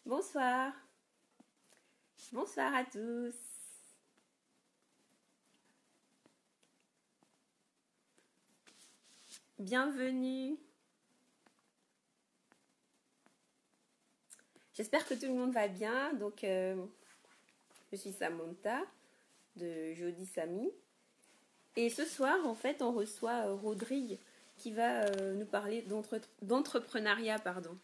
Bonsoir. Bonsoir à tous. Bienvenue. J'espère que tout le monde va bien. Donc, je suis Samantha de Jody Samy. Et ce soir, en fait, on reçoit Rodrigue qui va nous parler d'entrepreneuriat, pardon.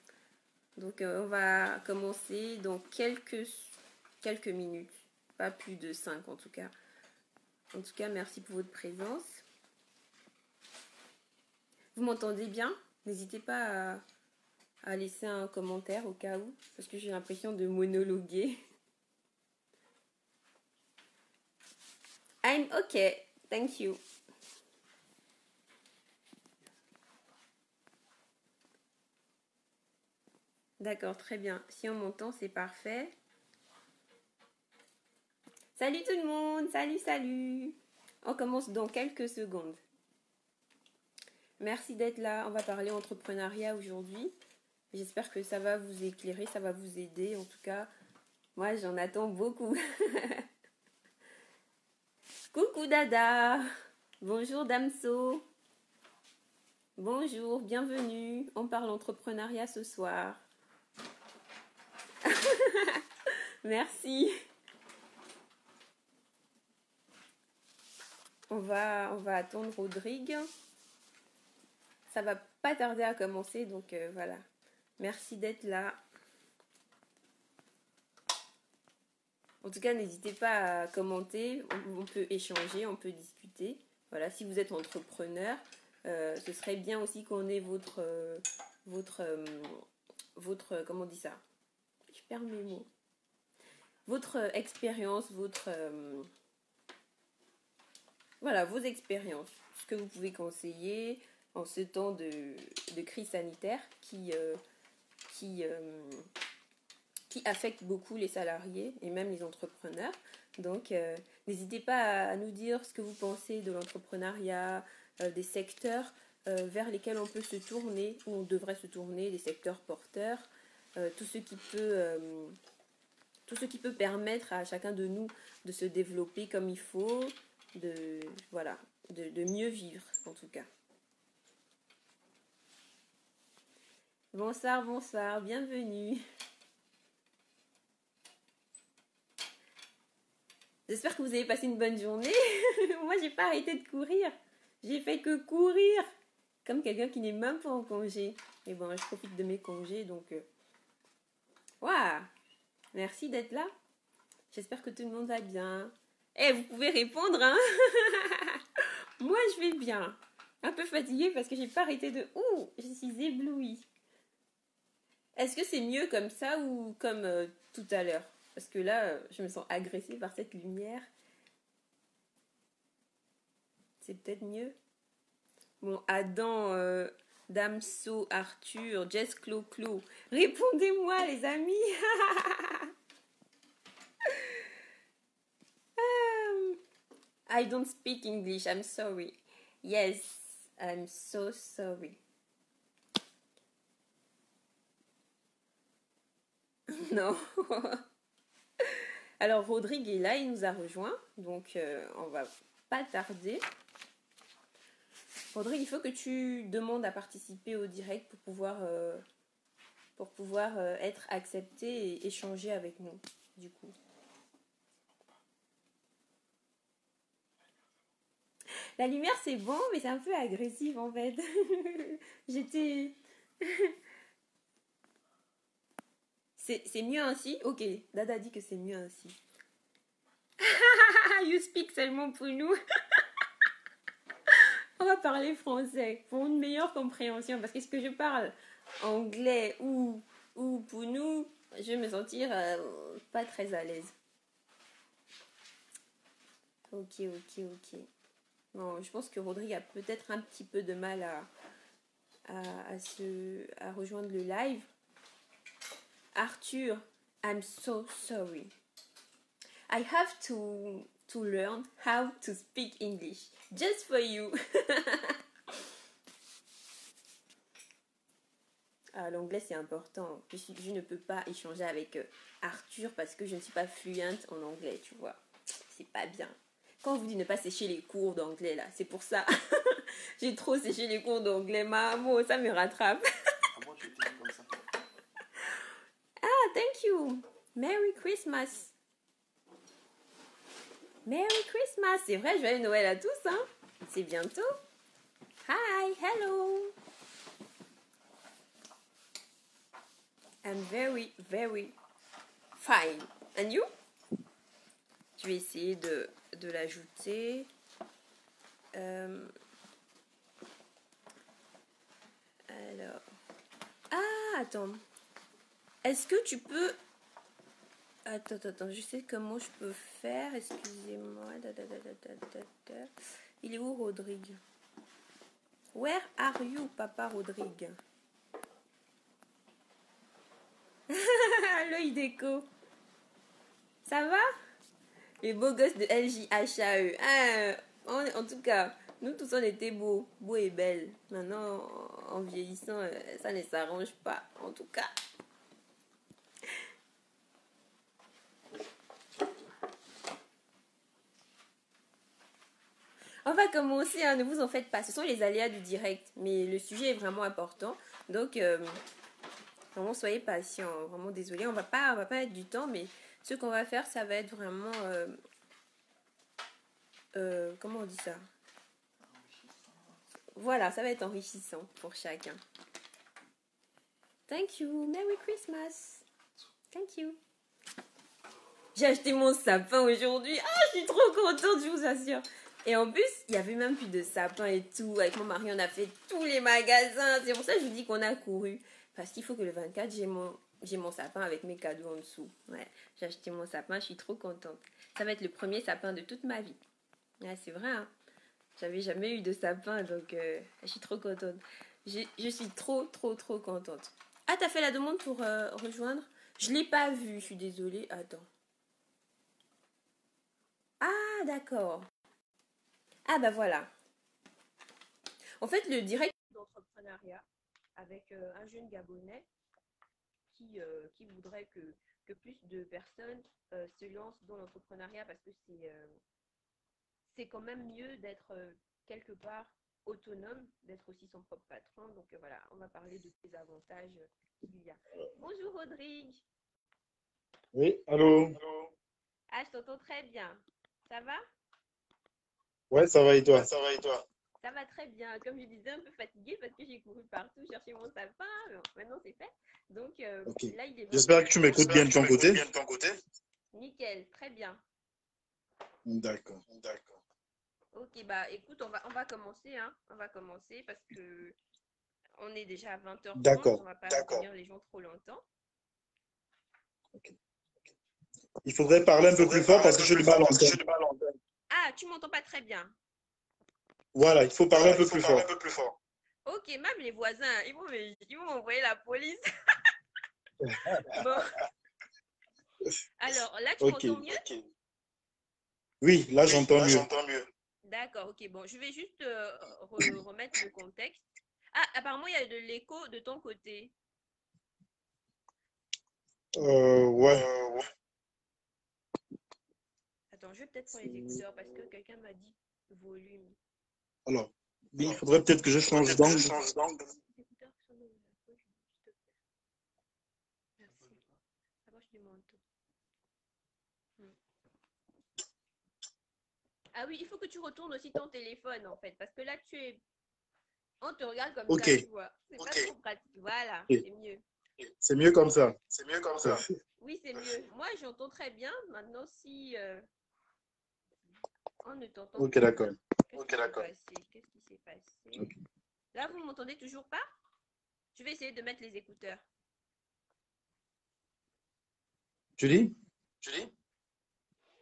Donc, on va commencer dans quelques minutes. Pas plus de 5 en tout cas. En tout cas, merci pour votre présence. Vous m'entendez bien? N'hésitez pas à laisser un commentaire au cas où, parce que j'ai l'impression de monologuer. I'm okay, thank you. D'accord, très bien. Si on m'entend, c'est parfait. Salut tout le monde, salut. On commence dans quelques secondes. Merci d'être là. On va parler entrepreneuriat aujourd'hui. J'espère que ça va vous éclairer, ça va vous aider. En tout cas, moi, j'en attends beaucoup. Coucou Dada. Bonjour Damso. Bonjour, bienvenue. On parle entrepreneuriat ce soir. Merci. On va attendre Rodrigue. Ça va pas tarder à commencer, donc voilà. Merci d'être là. En tout cas, n'hésitez pas à commenter. On peut échanger, on peut discuter. Voilà, si vous êtes entrepreneur, ce serait bien aussi qu'on ait votre comment on dit ça? Je perds mes mots. Votre expérience, voilà, vos expériences, ce que vous pouvez conseiller en ce temps de crise sanitaire qui affecte beaucoup les salariés et même les entrepreneurs. Donc, n'hésitez pas à nous dire ce que vous pensez de l'entrepreneuriat, des secteurs vers lesquels on peut se tourner, ou on devrait se tourner, des secteurs porteurs, tout ce qui peut permettre à chacun de nous de se développer comme il faut, de mieux vivre en tout cas. Bonsoir, bienvenue. J'espère que vous avez passé une bonne journée. Moi, j'ai pas arrêté de courir. J'ai fait que courir. Comme quelqu'un qui n'est même pas en congé. Et bon, je profite de mes congés, donc... Waouh! Merci d'être là. J'espère que tout le monde va bien. Vous pouvez répondre, hein? Moi, je vais bien. Un peu fatiguée parce que j'ai pas arrêté de... Ouh, je suis éblouie. Est-ce que c'est mieux comme ça ou comme tout à l'heure? Parce que là, je me sens agressée par cette lumière. C'est peut-être mieux. Bon, Adam, Damso, Arthur, Jess Clo-Clo. Répondez-moi, les amis. I don't speak English, I'm sorry. Yes, I'm so sorry. Non. Alors, Rodrigue est là, il nous a rejoint. Donc, on va pas tarder. Rodrigue, il faut que tu demandes à participer au direct pour pouvoir être accepté et échanger avec nous, du coup. La lumière, c'est bon, mais c'est un peu agressif, en fait. J'étais... C'est mieux ainsi? Ok, Dada dit que c'est mieux ainsi. You speak seulement pour nous. On va parler français pour une meilleure compréhension. Parce que ce que je parle anglais ou pour nous, je vais me sentir pas très à l'aise. Ok. Bon, je pense que Rodrigue a peut-être un petit peu de mal à rejoindre le live. Arthur, I'm so sorry. I have to learn how to speak English just for you. Ah, l'anglais, c'est important. Je ne peux pas échanger avec Arthur parce que je ne suis pas fluente en anglais, tu vois. C'est pas bien. Quand on vous dit ne pas sécher les cours d'anglais, là, c'est pour ça. J'ai trop séché les cours d'anglais, maman, ça me rattrape. Ah bon, tu étais dit comme ça. Ah, thank you. Merry Christmas. Merry Christmas. C'est vrai, joyeux Noël à tous, hein. C'est bientôt. Hi, hello. I'm very, very fine. And you? Je vais essayer de l'ajouter. Alors. Ah, attends. Est-ce que tu peux... Attends, je sais comment je peux faire. Excusez-moi. Il est où, Rodrigue? Where are you, Papa Rodrigue? L'œil déco. Ça va? Les beaux gosses de LJHAE. Ah, en tout cas, nous tous on était beaux et belles. Maintenant, en vieillissant, ça ne s'arrange pas. En tout cas. On va commencer, hein, ne vous en faites pas. Ce sont les aléas du direct. Mais le sujet est vraiment important. Donc, vraiment, soyez patients. Vraiment désolé. On va pas mettre du temps. Mais ce qu'on va faire, ça va être vraiment... comment on dit ça? Voilà, ça va être enrichissant pour chacun. Thank you. Merry Christmas. Thank you. J'ai acheté mon sapin aujourd'hui. Ah, je suis trop contente, je vous assure. Et en plus, il y avait même plus de sapin et tout. Avec mon mari, on a fait tous les magasins. C'est pour ça que je vous dis qu'on a couru. Parce qu'il faut que le 24, j'ai mon sapin avec mes cadeaux en dessous. Ouais, j'ai acheté mon sapin, je suis trop contente. Ça va être le premier sapin de toute ma vie. Ouais, c'est vrai, hein. J'avais jamais eu de sapin, donc je suis trop contente. Je suis trop contente. Ah, t'as fait la demande pour rejoindre? Je l'ai pas vu, je suis désolée. Attends. Ah, d'accord. Ah, bah voilà. En fait, le direct d'entrepreneuriat avec un jeune Gabonais qui voudrait que plus de personnes se lancent dans l'entrepreneuriat parce que c'est quand même mieux d'être quelque part autonome, d'être aussi son propre patron. Donc voilà, on va parler de ces avantages qu'il y a. Bonjour Rodrigue. Oui, allô? Allô? Ah, je t'entends très bien. Ça va? Ouais, ça va et Ouais, toi? ça va et toi? Ça va très bien. Comme je disais, un peu fatiguée parce que j'ai couru partout chercher mon sapin. Bon, maintenant, c'est fait. Donc Ok. là, il est J'espère que 21 tu heures. m'écoutes J'espère bien que de tu ton m'écoutes côté. bien de ton côté. Nickel, très bien. D'accord. D'accord. Ok, bah écoute, on va commencer, hein. On va commencer parce que on est déjà à 20h30. On D'accord. va pas retenir les gens trop longtemps. Ok. Il faudrait parler Il un peu plus faudrait fort parler un parce que peu j'ai plus du mal fort à parce que j'ai entendre. du mal à entendre. Ah, tu m'entends pas très bien. Voilà, il faut parler un Voilà, il peu faut plus parler un fort. peu plus fort. Ok, même les voisins, ils vont m'envoyer la police. Bon, alors là, tu Ok. m'entends mieux? Ok. Oui, là Oui, j'entends là mieux. j'entends mieux. D'accord, ok, bon, je vais juste remettre le contexte. Ah, apparemment, il y a de l'écho de ton côté. Ouais. Ouais. Attends, je vais peut-être prendre les écouteurs parce que quelqu'un m'a dit volume. Alors, il Alors, faudrait peut-être que je il faudrait change peut-être que je d'angle. change d'angle. Les écouteurs qui sont dans la poche, s'il te plaît. Merci. Approche du manteau. Hmm. Ah oui, il faut que tu retournes aussi ton téléphone en fait, parce que là on te regarde comme Ok. ça, tu vois. C'est pas trop pratique. Voilà, Ok. c'est mieux. C'est mieux comme ça. C'est mieux comme ça. Oui, c'est mieux. Moi, j'entends très bien. Maintenant, si on ne t'entend Ok, plus, d'accord. qu'est-ce qui s'est passé? Qu'est-ce qui s'est passé? Là, vous m'entendez toujours pas? Je vais essayer de mettre les écouteurs. Tu dis? Tu dis?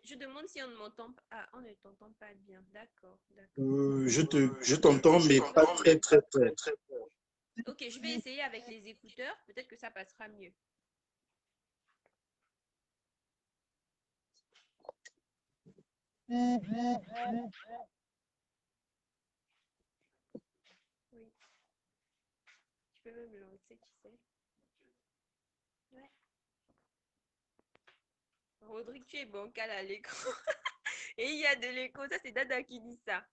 Je demande si on ne m'entend pas. Ah, on ne t'entend pas bien. D'accord, d'accord. Je t'entends, Je mais pas t'entends, mais très, très très, fort. très fort. Ok, je vais essayer avec les écouteurs. Peut-être que ça passera mieux. Oui. Tu peux même me lancer, tu sais. Rodrigue, tu es bancal à l'écran. Et il y a de l'écho. Ça, c'est Dada qui dit ça.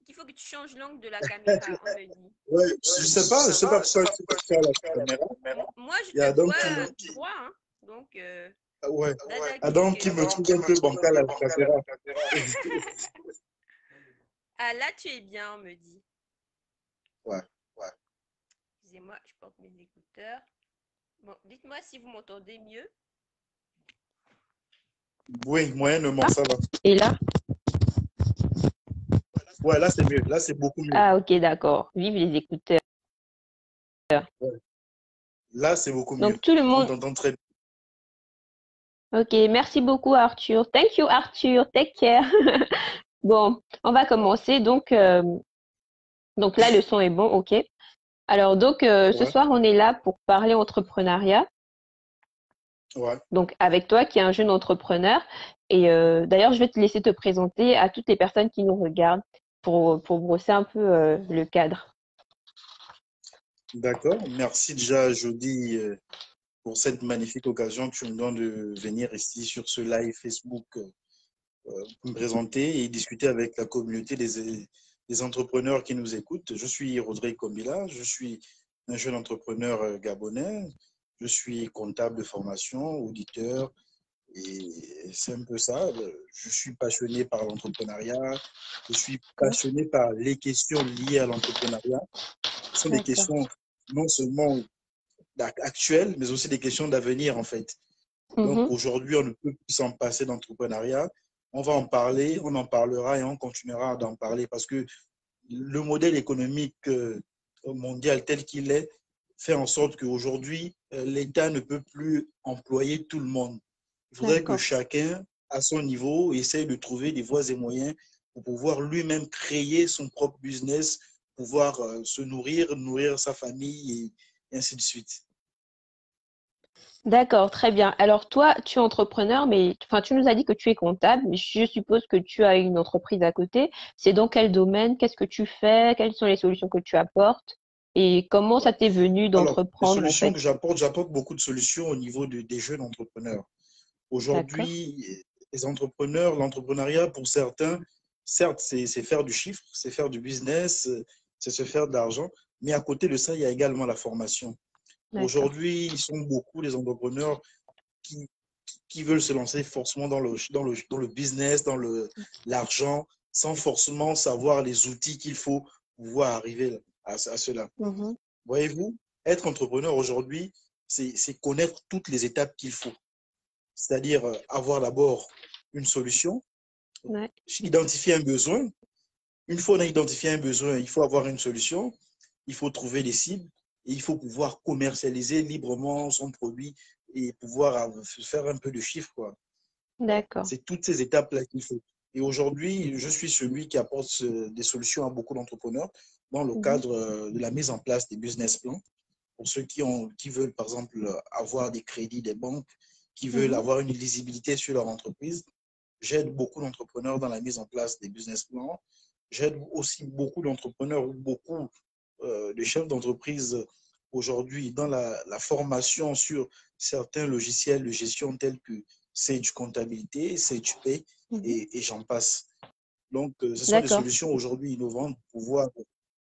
Il faut que tu changes l'angle de la caméra, on me dit. Ouais, je sais pas pourquoi je sais pas faire la caméra. Moi, je Il y te a Adam vois droit, hein. Donc, ouais, Dada qui dit Adam que qui me non. trouve un peu bancal à la caméra. Ah, là, tu es bien, on me dit. Ouais. Excusez-moi, je porte mes écouteurs. Bon, dites-moi si vous m'entendez mieux. Oui, moyennement, ça va. Et là? Ouais, là, c'est mieux. Là, c'est beaucoup mieux. Ah, ok, d'accord. Vive les écouteurs. Ouais. Là, c'est beaucoup mieux. Donc, tout le On monde. t'entend très bien. Ok, merci beaucoup, Arthur. Thank you, Arthur. Take care. Bon, on va commencer. Donc là, le son est bon, ok. Alors, donc, ce Ouais, soir, on est là pour parler entrepreneuriat. ouais. Donc, avec toi qui est un jeune entrepreneur. Et d'ailleurs, je vais te laisser te présenter à toutes les personnes qui nous regardent pour brosser un peu le cadre. D'accord. Merci déjà, Jody, pour cette magnifique occasion que tu me donnes de venir ici sur ce live Facebook pour me présenter et discuter avec la communauté des entrepreneurs qui nous écoutent. Je suis Rodrigue Kombila, je suis un jeune entrepreneur gabonais, je suis comptable de formation, auditeur, et c'est un peu ça. Je suis passionné par l'entrepreneuriat, je suis passionné par les questions liées à l'entrepreneuriat. Ce sont des D'accord. questions non seulement actuelles, mais aussi des questions d'avenir en fait. Donc Mhm. aujourd'hui, on ne peut plus s'en passer d'entrepreneuriat. On va en parler, on en parlera et on continuera d'en parler parce que le modèle économique mondial tel qu'il est fait en sorte qu'aujourd'hui, l'État ne peut plus employer tout le monde. Il faudrait que D'accord. chacun, à son niveau, essaye de trouver des voies et moyens pour pouvoir lui-même créer son propre business, pouvoir se nourrir sa famille et ainsi de suite. D'accord, très bien. Alors toi, tu es entrepreneur, mais enfin, tu nous as dit que tu es comptable, mais je suppose que tu as une entreprise à côté. C'est dans quel domaine? Qu'est-ce que tu fais? Quelles sont les solutions que tu apportes? Et comment Ouais. ça t'est venu Alors, les d'entreprendre en solutions fait? que j'apporte beaucoup de solutions au niveau des jeunes entrepreneurs. D'accord. Aujourd'hui, les entrepreneurs, l'entrepreneuriat, pour certains, certes, c'est faire du chiffre, c'est faire du business, c'est se faire de l'argent, mais à côté de ça, il y a également la formation. D'accord. Aujourd'hui, ils sont beaucoup les entrepreneurs qui, qui veulent se lancer forcément dans le business, l'argent, sans forcément savoir les outils qu'il faut pour pouvoir arriver à cela. Mhm. Voyez-vous, être entrepreneur aujourd'hui, c'est connaître toutes les étapes qu'il faut. C'est-à-dire avoir d'abord une solution, Ouais. identifier un besoin. Une fois on a identifié un besoin, il faut avoir une solution, il faut trouver des cibles et il faut pouvoir commercialiser librement son produit et pouvoir faire un peu de chiffre, quoi. Voilà. D'accord. C'est toutes ces étapes-là qu'il faut. Et aujourd'hui, je suis celui qui apporte des solutions à beaucoup d'entrepreneurs dans le Mhm. cadre de la mise en place des business plans. Pour ceux qui veulent, par exemple, avoir des crédits des banques, qui veulent Mhm. avoir une lisibilité sur leur entreprise, j'aide beaucoup d'entrepreneurs dans la mise en place des business plans. J'aide aussi beaucoup d'entrepreneurs ou beaucoup de chefs d'entreprise aujourd'hui dans la formation sur certains logiciels de gestion tels que Sage Comptabilité, Sage Pay Mhm. et j'en passe. Donc, ce sont des D'accord. solutions aujourd'hui innovantes pour pouvoir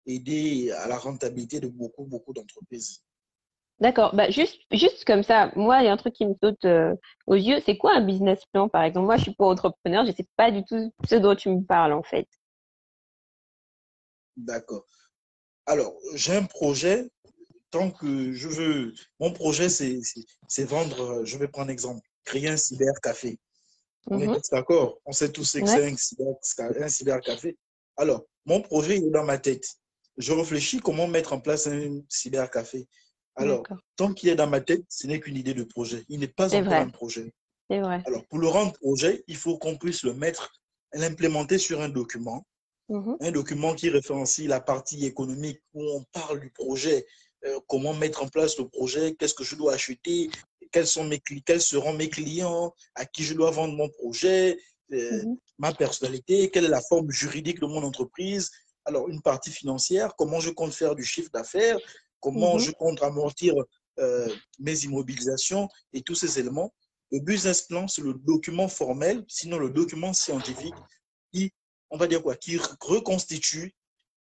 aider à la rentabilité de beaucoup d'entreprises. D'accord. Bah, juste comme ça, moi, il y a un truc qui me saute aux yeux. C'est quoi un business plan, par exemple? Moi, je suis pas entrepreneur, je sais pas du tout ce dont tu me parles, en fait. D'accord. Alors, j'ai un projet, tant que je veux, mon projet, c'est vendre, je vais prendre un exemple, créer un cybercafé. On est Mhm. tous d'accord, on sait tous ce que Ouais. c'est un cybercafé. Alors, mon projet il est dans ma tête. Je réfléchis comment mettre en place un cybercafé. Alors, D'accord. tant qu'il est dans ma tête, ce n'est qu'une idée de projet. Il n'est pas C'est encore vrai. un projet. C'est vrai. Alors, pour le rendre projet, il faut qu'on puisse le mettre, l'implémenter sur Mhm. un document qui référencie la partie économique où on parle du projet, comment mettre en place le projet, qu'est-ce que je dois acheter, quels seront mes clients, à qui je dois vendre mon projet, Mhm. ma personnalité, quelle est la forme juridique de mon entreprise. Alors, une partie financière, comment je compte faire du chiffre d'affaires, comment Mhm. je compte amortir mes immobilisations et tous ces éléments. Le business plan, c'est le document formel, sinon le document scientifique qui, on va dire quoi, qui reconstitue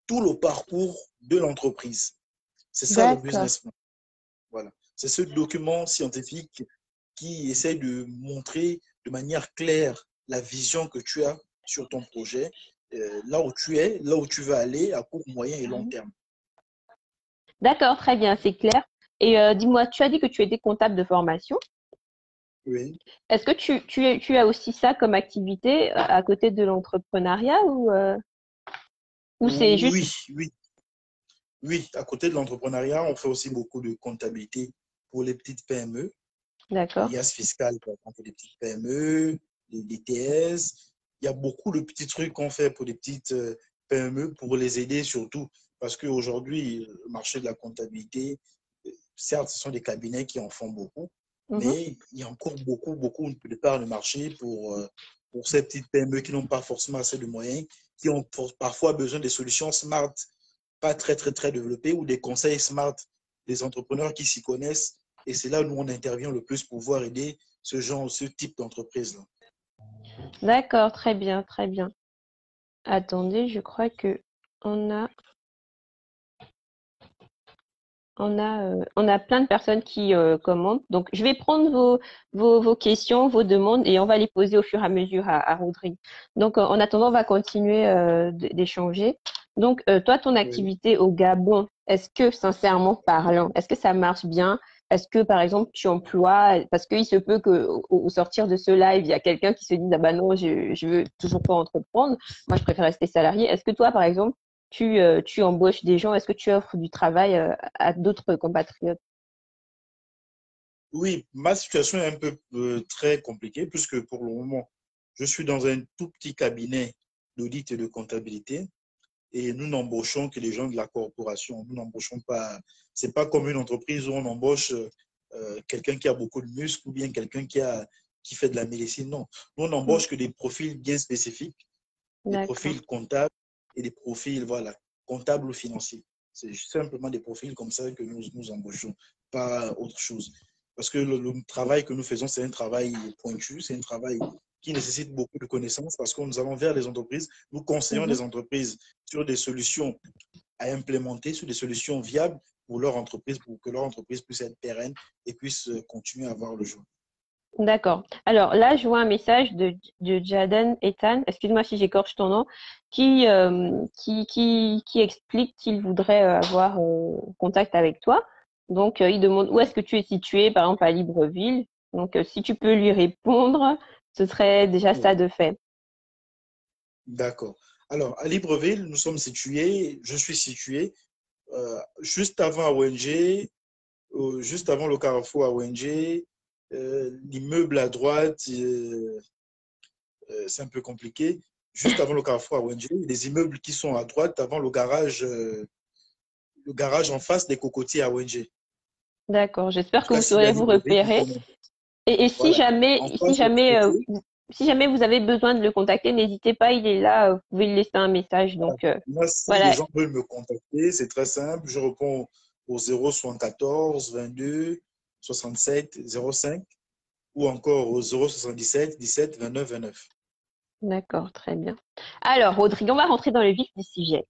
tout le parcours de l'entreprise. C'est ça le D'accord. business plan. Voilà. C'est ce document scientifique qui essaie de montrer de manière claire la vision que tu as sur ton projet, là où tu es, là où tu veux aller à court, moyen et long terme. D'accord, très bien, c'est clair. Et dis-moi, tu as dit que tu étais comptable de formation. Oui. Est-ce que tu as aussi ça comme activité à côté de l'entrepreneuriat ou c'est juste... Oui, oui, oui. À côté de l'entrepreneuriat, on fait aussi beaucoup de comptabilité pour les petites PME. D'accord. L'IAS fiscal pour les petites PME, les DTS. Il y a beaucoup de petits trucs qu'on fait pour les petites PME pour les aider surtout. Parce qu'aujourd'hui, le marché de la comptabilité, certes, ce sont des cabinets qui en font beaucoup, Mhm. mais il y a encore beaucoup de parts de marché pour ces petites PME qui n'ont pas forcément assez de moyens, qui ont parfois besoin des solutions smart, pas très développées, ou des conseils smart des entrepreneurs qui s'y connaissent. Et c'est là où nous, on intervient le plus pour pouvoir aider ce type d'entreprise-là. D'accord, très bien, très bien. Attendez, je crois que on a, on a plein de personnes qui commentent. Donc, je vais prendre vos questions, vos demandes et on va les poser au fur et à mesure à Rodrigue. Donc, en attendant, on va continuer d'échanger. Donc, toi, ton Oui. activité au Gabon, est-ce que, sincèrement parlant, est-ce que ça marche bien? Est-ce que, par exemple, tu emploies, parce qu'il se peut qu'au sortir de ce live, il y a quelqu'un qui se dise, ah bah non, je veux toujours pas entreprendre. Moi, je préfère rester salarié. Est-ce que toi, par exemple, tu embauches des gens? Est-ce que tu offres du travail à d'autres compatriotes? Oui, ma situation est un peu très compliquée puisque pour le moment, je suis dans un tout petit cabinet d'audit et de comptabilité et nous n'embauchons que les gens de la corporation. Nous n'embauchons pas, c'est pas comme une entreprise où on embauche quelqu'un qui a beaucoup de muscles ou bien quelqu'un qui fait de la médecine. Non, nous on Mm. embauche que des profils bien spécifiques, des D'accord. profils comptables et des profils, voilà, comptables ou financiers. C'est simplement des profils comme ça que nous embauchons, pas autre chose. Parce que le travail que nous faisons, c'est un travail pointu, c'est un travail qui nécessite beaucoup de connaissances parce que nous allons vers les entreprises, nous conseillons Mhm. les entreprises sur des solutions à implémenter, sur des solutions viables pour leur entreprise, pour que leur entreprise puisse être pérenne et puisse continuer à voir le jour. D'accord. Alors là, je vois un message de Jaden Ethan, excuse-moi si j'écorche ton nom, qui explique qu'il voudrait avoir contact avec toi. Donc, il demande où est-ce que tu es situé, par exemple à Libreville. Donc, si tu peux lui répondre, ce serait déjà ça de fait. D'accord. Alors, à Libreville, nous sommes situés, je suis situé juste avant ONG, juste avant le carrefour à ONG, l'immeuble à droite, c'est un peu compliqué. Juste avant le carrefour à ONG, les immeubles qui sont à droite avant le garage en face des cocotiers à ONG. D'accord. En J'espère tout que cas, vous s'il y a saurez vous Libreville, vous repérer. connaissez. Et Voilà. En face des cocotiers, si jamais vous avez besoin de le contacter, n'hésitez pas, il est là, vous pouvez lui laisser un message. voilà. Donc, Moi, si les voilà. gens veulent me contacter, c'est très simple. Je réponds au 074 22 67 05 ou encore au 077 17 29 29. D'accord, très bien. Alors, Rodrigue, on va rentrer dans le vif du sujet.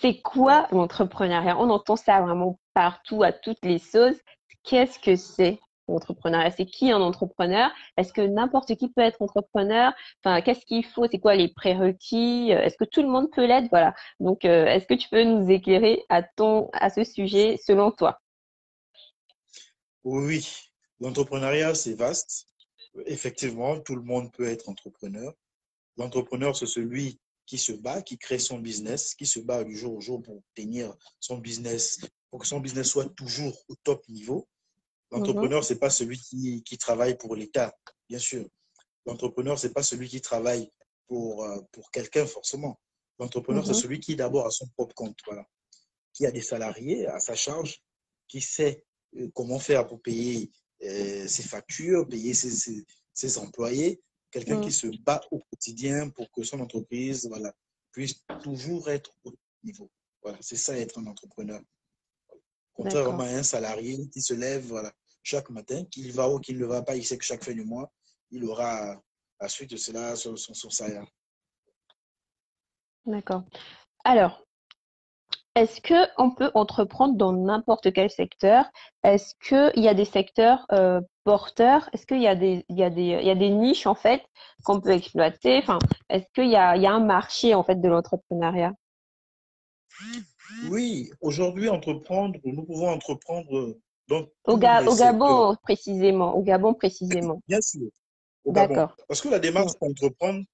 C'est quoi D'accord. l'entrepreneuriat? On entend ça vraiment partout, à toutes les sauces. Qu'est-ce que c'est l'entrepreneuriat? C'est qui un entrepreneur? Est-ce que n'importe qui peut être entrepreneur? Enfin, qu'est-ce qu'il faut? C'est quoi les prérequis? Est-ce que tout le monde peut l'être? Voilà. Donc, est-ce que tu peux nous éclairer à ce sujet selon toi? Oui, l'entrepreneuriat, c'est vaste. Effectivement, tout le monde peut être entrepreneur. L'entrepreneur, c'est celui qui se bat, qui crée son business, qui se bat du jour au jour pour tenir son business, pour que son business soit toujours au top niveau. Mhm, L'entrepreneur, ce n'est pas celui qui travaille pour l'État, bien sûr. L'entrepreneur, ce n'est pas celui qui travaille pour quelqu'un, forcément. L'entrepreneur, c'est mhm, celui qui, d'abord, a son propre compte, voilà, qui a des salariés à sa charge, qui sait comment faire pour payer ses factures, payer ses employés, quelqu'un qui mhm. se bat au quotidien pour que son entreprise, voilà, puisse toujours être au niveau. Voilà, c'est ça être un entrepreneur. D'accord. Contrairement à un salarié qui se lève, voilà, chaque matin, qu'il va ou qu'il ne va pas, il sait que chaque fin du mois, il aura, à la suite de cela, son salaire. D'accord. Alors, est-ce qu'on peut entreprendre dans n'importe quel secteur? Est-ce qu'il y a des secteurs porteurs? Est-ce qu'il y a il y a des niches en fait qu'on peut exploiter? Enfin, est-ce il y a un marché en fait de l'entrepreneuriat? Oui, aujourd'hui, nous pouvons entreprendre dans tous les Au secteurs, Gabon précisément. Au Gabon précisément. bien sûr, au Gabon. D'accord. Parce que la démarche pour entreprendre,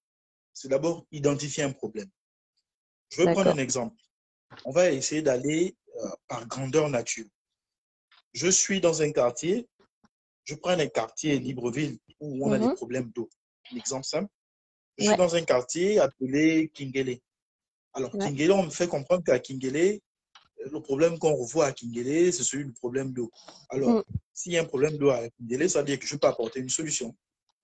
c'est d'abord identifier un problème. Je vais prendre un D'accord. exemple. On va essayer d'aller par grandeur nature. Je suis dans un quartier, je prends un quartier Libreville où on a des Mhm. problèmes d'eau. Un exemple simple. Je suis Ouais. dans un quartier appelé Kingele. Alors, Ouais. Kingele, on me fait comprendre qu'à Kingele, le problème qu'on revoit à Kingele, c'est celui du problème d'eau. Alors, Mm. s'il y a un problème d'eau à Kingele, ça veut dire que je peux apporter une solution.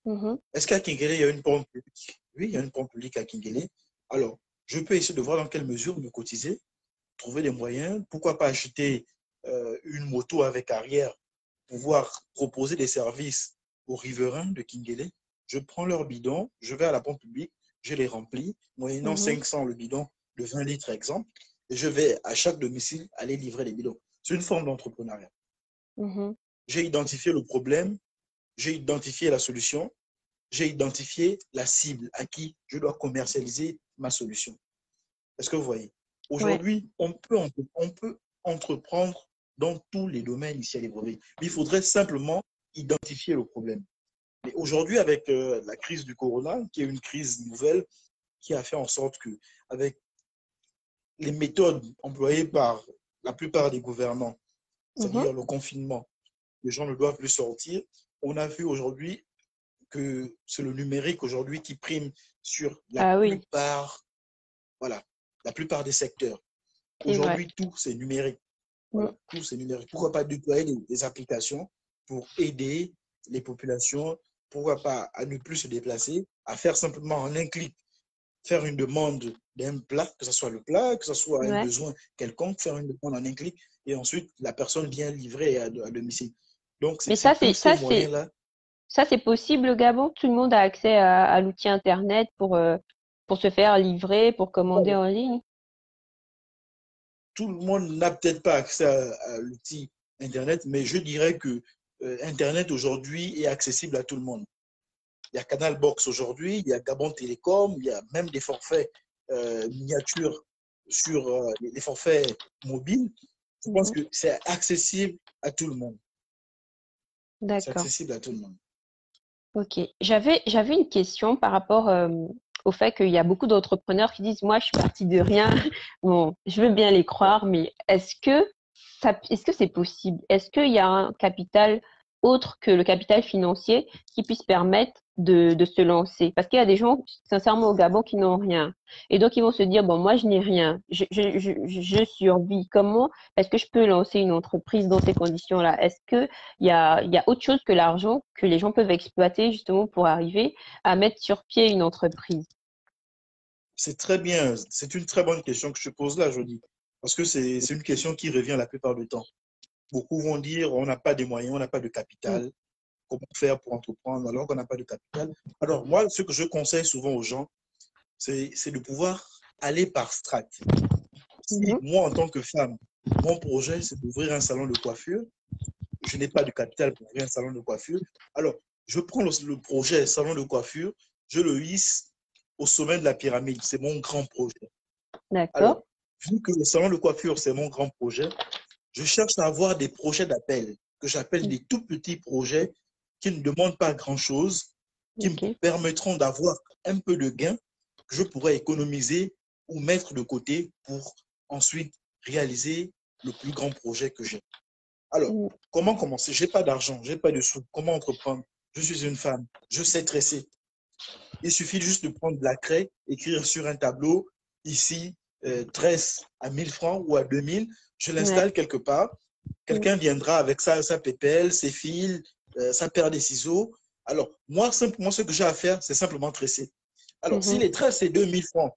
Mhm. Est-ce qu'à Kingele, il y a une pompe publique? Oui, il y a une pompe publique à Kingele. Alors, je peux essayer de voir dans quelle mesure me cotiser, trouver des moyens. Pourquoi pas acheter une moto avec arrière, pouvoir proposer des services aux riverains de Kingele. Je prends leur bidon, je vais à la pompe publique, je les remplis, moyennant Mhm. 500 le bidon de 20 litres, exemple, et je vais à chaque domicile aller livrer les bidons. C'est une forme d'entrepreneuriat. Mhm. J'ai identifié le problème, j'ai identifié la solution, j'ai identifié la cible à qui je dois commercialiser ma solution. Est-ce que vous voyez? Ouais. Aujourd'hui, on peut entreprendre dans tous les domaines ici à Libreville. Mais il faudrait simplement identifier le problème. Mais aujourd'hui, avec la crise du corona, qui est une crise nouvelle, qui a fait en sorte que, avec les méthodes employées par la plupart des gouvernants, Mhm. c'est-à-dire le confinement, les gens ne doivent plus sortir, on a vu aujourd'hui que c'est le numérique aujourd'hui qui prime sur Ah oui, voilà, la plupart des secteurs. c'est vrai. Aujourd'hui, tout, c'est numérique. Mm. Voilà, tout, c'est numérique. Pourquoi pas déployer des applications pour aider les populations? Pourquoi pas à ne plus se déplacer, à faire simplement en un clic, faire une demande d'un plat, que ce soit le plat, que ce soit un Ouais. besoin quelconque, faire une demande en un clic, et ensuite, la personne vient livrer à domicile. Donc, Mais c'est tous ces moyens-là. ça, c'est possible au Gabon? Tout le monde a accès à l'outil Internet pour se faire livrer, pour commander en ligne? Tout le monde n'a peut-être pas accès à l'outil Internet, mais je dirais que Internet aujourd'hui est accessible à tout le monde. Il y a Canal Box aujourd'hui, il y a Gabon Télécom, il y a même des forfaits miniatures sur les forfaits mobiles. Je pense Mhm. que c'est accessible à tout le monde. C'est D'accord. accessible à tout le monde. Ok. J'avais une question par rapport au fait qu'il y a beaucoup d'entrepreneurs qui disent, moi, je suis partie de rien. Bon, je veux bien les croire, mais est-ce que c'est possible? Est-ce qu'il y a un capital autre que le capital financier qui puisse permettre de se lancer? Parce qu'il y a des gens, sincèrement, au Gabon, qui n'ont rien. Et donc, ils vont se dire, bon, moi, je n'ai rien. Je survis. Comment est-ce que je peux lancer une entreprise dans ces conditions-là? Est-ce que il y a autre chose que l'argent que les gens peuvent exploiter justement pour arriver à mettre sur pied une entreprise. C'est très bien. C'est une très bonne question que je pose là, Jody. Parce que c'est une question qui revient la plupart du temps. Beaucoup vont dire on n'a pas de moyens, on n'a pas de Mm. capital. Comment faire pour entreprendre alors qu'on n'a pas de capital? Alors, moi, ce que je conseille souvent aux gens, c'est de pouvoir aller par strat. Si Mhm. moi, en tant que femme, mon projet, c'est d'ouvrir un salon de coiffure, je n'ai pas de capital pour ouvrir un salon de coiffure, alors je prends le projet salon de coiffure, je le hisse au sommet de la pyramide. C'est mon grand projet. D'accord. Alors, vu que le salon de coiffure, c'est mon grand projet, je cherche à avoir des projets d'appel, que j'appelle des tout petits projets qui ne demandent pas grand-chose, qui me Ok. permettront d'avoir un peu de gain que je pourrais économiser ou mettre de côté pour ensuite réaliser le plus grand projet que j'ai. Alors, Mm. comment commencer? Je n'ai pas d'argent, je n'ai pas de sous. Comment entreprendre? Je suis une femme, je sais tresser. Il suffit juste de prendre de la craie, écrire sur un tableau, ici, tresse à 1000 francs ou à 2000, je Ouais. l'installe quelque part. Mm. Quelqu'un viendra avec sa pépelle, ses fils, sa paire de ciseaux. Alors, moi, simplement, ce que j'ai à faire, c'est simplement tresser. Alors, si Mhm. les tresses, c'est 2000 francs,